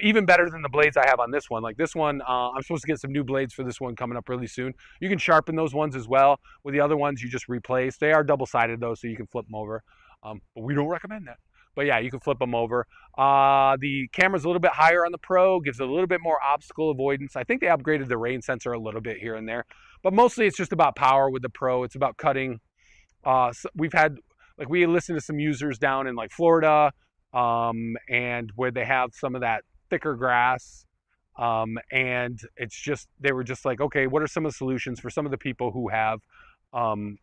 Even better than the blades I have on this one. Like this one, I'm supposed to get some new blades for this one coming up really soon. You can sharpen those ones as well. With the other ones, you just replace. They are double-sided though, so you can flip them over. But we don't recommend that. But yeah, you can flip them over. The camera's a little bit higher on the Pro, gives a little bit more obstacle avoidance. I think they upgraded the rain sensor a little bit here and there. But mostly it's just about power with the Pro. It's about cutting. We listened to some users down in like Florida, and where they have some of that thicker grass. And they were just like, okay, what are some of the solutions for some of the people who have, oh,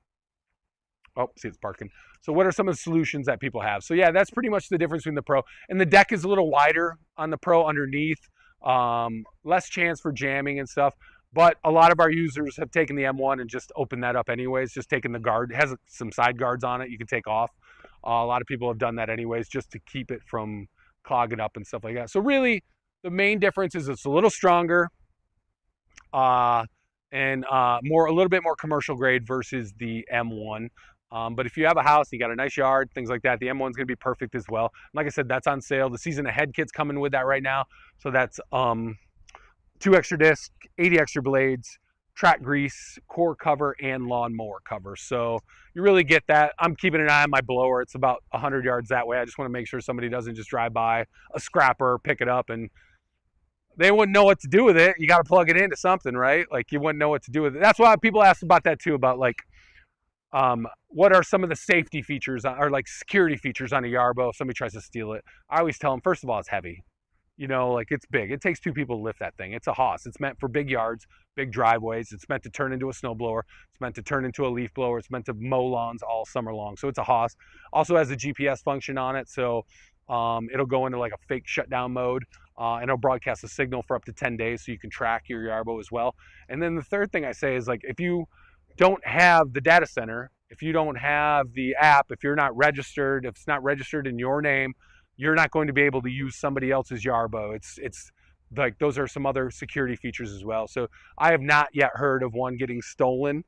see, it's parking. So what are some of the solutions that people have? So yeah, that's pretty much the difference between the Pro. And the deck is a little wider on the Pro underneath. Less chance for jamming and stuff. But a lot of our users have taken the M1 and just opened that up anyways, just taking the guard. It has some side guards on it you can take off. A lot of people have done that anyways, just to keep it from clogging up and stuff like that. So really, the main difference is it's a little stronger, and a little bit more commercial grade versus the M1. But if you have a house, you got a nice yard, things like that, the M1 is going to be perfect as well. Like I said, that's on sale. The season ahead kit's coming with that right now. So that's 2 extra discs, 80 extra blades, track grease, core cover, and lawnmower cover. So you really get that. I'm keeping an eye on my blower. It's about 100 yards that way. I just want to make sure somebody doesn't just drive by a scrapper, pick it up, and they wouldn't know what to do with it. You got to plug it into something, right? Like you wouldn't know what to do with it. That's why people ask about that too, about like, what are some of the safety features or like security features on a Yarbo if somebody tries to steal it? I always tell them, first of all, it's heavy. You know, like it's big. It takes 2 people to lift that thing. It's a hoss. It's meant for big yards, big driveways. It's meant to turn into a snowblower. It's meant to turn into a leaf blower. It's meant to mow lawns all summer long. So it's a hoss. Also has a GPS function on it. So it'll go into like a fake shutdown mode, and it'll broadcast a signal for up to 10 days so you can track your Yarbo as well. And then the third thing I say is like, if you don't have the data center, if you don't have the app, if you're not registered, if it's not registered in your name, you're not going to be able to use somebody else's Yarbo. It's like those are some other security features as well. So I have not yet heard of one getting stolen.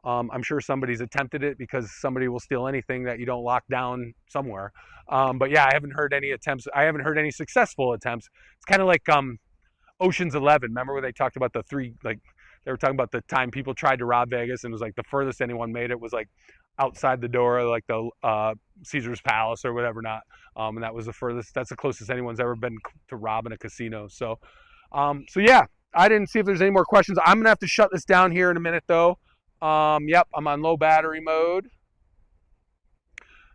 I'm sure somebody's attempted it because somebody will steal anything that you don't lock down somewhere. But yeah, I haven't heard any attempts. I haven't heard any successful attempts. It's kind of like Ocean's 11. Remember where they talked about the 3, like they were talking about the time people tried to rob Vegas, and it was like the furthest anyone made it was like outside the door, like the Caesar's Palace or whatever not. And that was the furthest, that's the closest anyone's ever been to robbing a casino. So yeah, I didn't see if there's any more questions. I'm going to have to shut this down here in a minute though. Yep, I'm on low battery mode.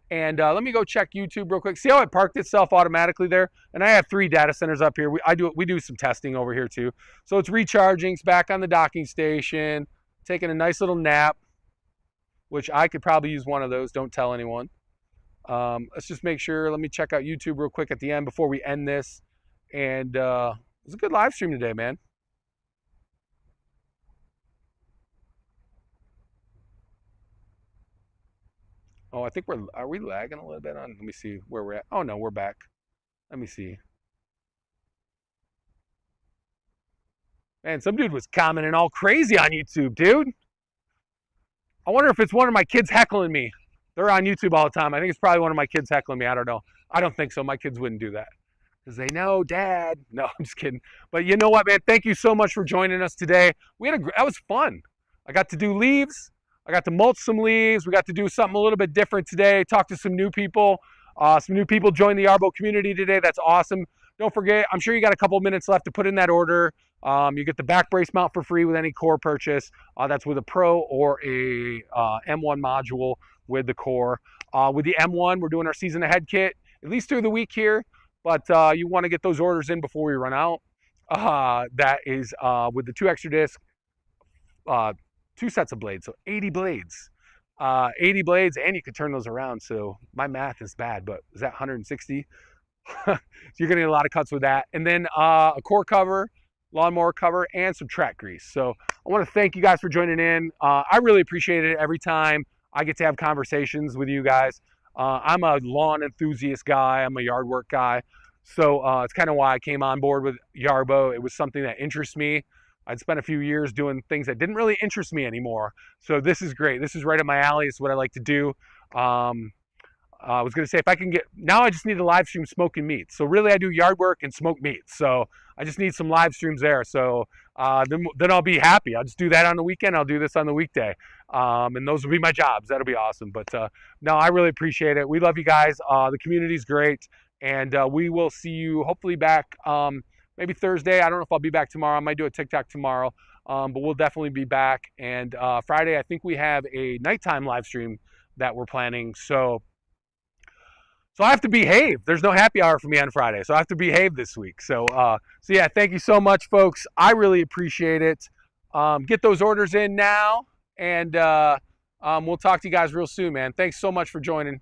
And let me go check YouTube real quick. See how it parked itself automatically there? And I have 3 data centers up here. We do some testing over here too. So it's recharging. It's back on the docking station, taking a nice little nap, which I could probably use one of those. Don't tell anyone. Let's just make sure. Let me check out YouTube real quick at the end before we end this. And it was a good live stream today, man. Oh, I think are we lagging a little bit on? Let me see where we're at. Oh no, we're back. Let me see. Man, some dude was commenting all crazy on YouTube, dude. I wonder if it's one of my kids heckling me. They're on YouTube all the time. I think it's probably one of my kids heckling me. I don't know. I don't think so. My kids wouldn't do that because they know Dad. No, I'm just kidding. But you know what, man? Thank you so much for joining us today. That was fun. I got to do leaves. I got to mulch some leaves. We got to do something a little bit different today. Talk to some new people. Some new people joined the Yarbo community today. That's awesome. Don't forget, I'm sure you got a couple minutes left to put in that order. You get the back brace mount for free with any core purchase. That's with a Pro or a M1 module with the core. With the M1, we're doing our season ahead kit, at least through the week here. but you want to get those orders in before we run out. That is with the 2 extra disc, 2 sets of blades, so 80 blades. 80 blades, and you can turn those around. So my math is bad, but is that 160? So you're gonna get a lot of cuts with that. And then a core cover, lawnmower cover, and some track grease. So I want to thank you guys for joining in. I really appreciate it every time I get to have conversations with you guys. I'm a lawn enthusiast guy. I'm a yard work guy. So it's kind of why I came on board with Yarbo. It was something that interests me. I'd spent a few years doing things that didn't really interest me anymore. So this is great. This is right up my alley. It's what I like to do. I was going to say, if I can get, now I just need to live stream smoking meats. So really I do yard work and smoke meats. So I just need some live streams there. So then I'll be happy. I'll just do that on the weekend. I'll do this on the weekday. And those will be my jobs. That'll be awesome. But no, I really appreciate it. We love you guys. The community's great. And we will see you hopefully back maybe Thursday. I don't know if I'll be back tomorrow. I might do a TikTok tomorrow. But we'll definitely be back. And Friday, I think we have a nighttime live stream that we're planning. So I have to behave. There's no happy hour for me on Friday, so I have to behave this week. So yeah, thank you so much, folks. I really appreciate it. Get those orders in now, and we'll talk to you guys real soon, man. Thanks so much for joining.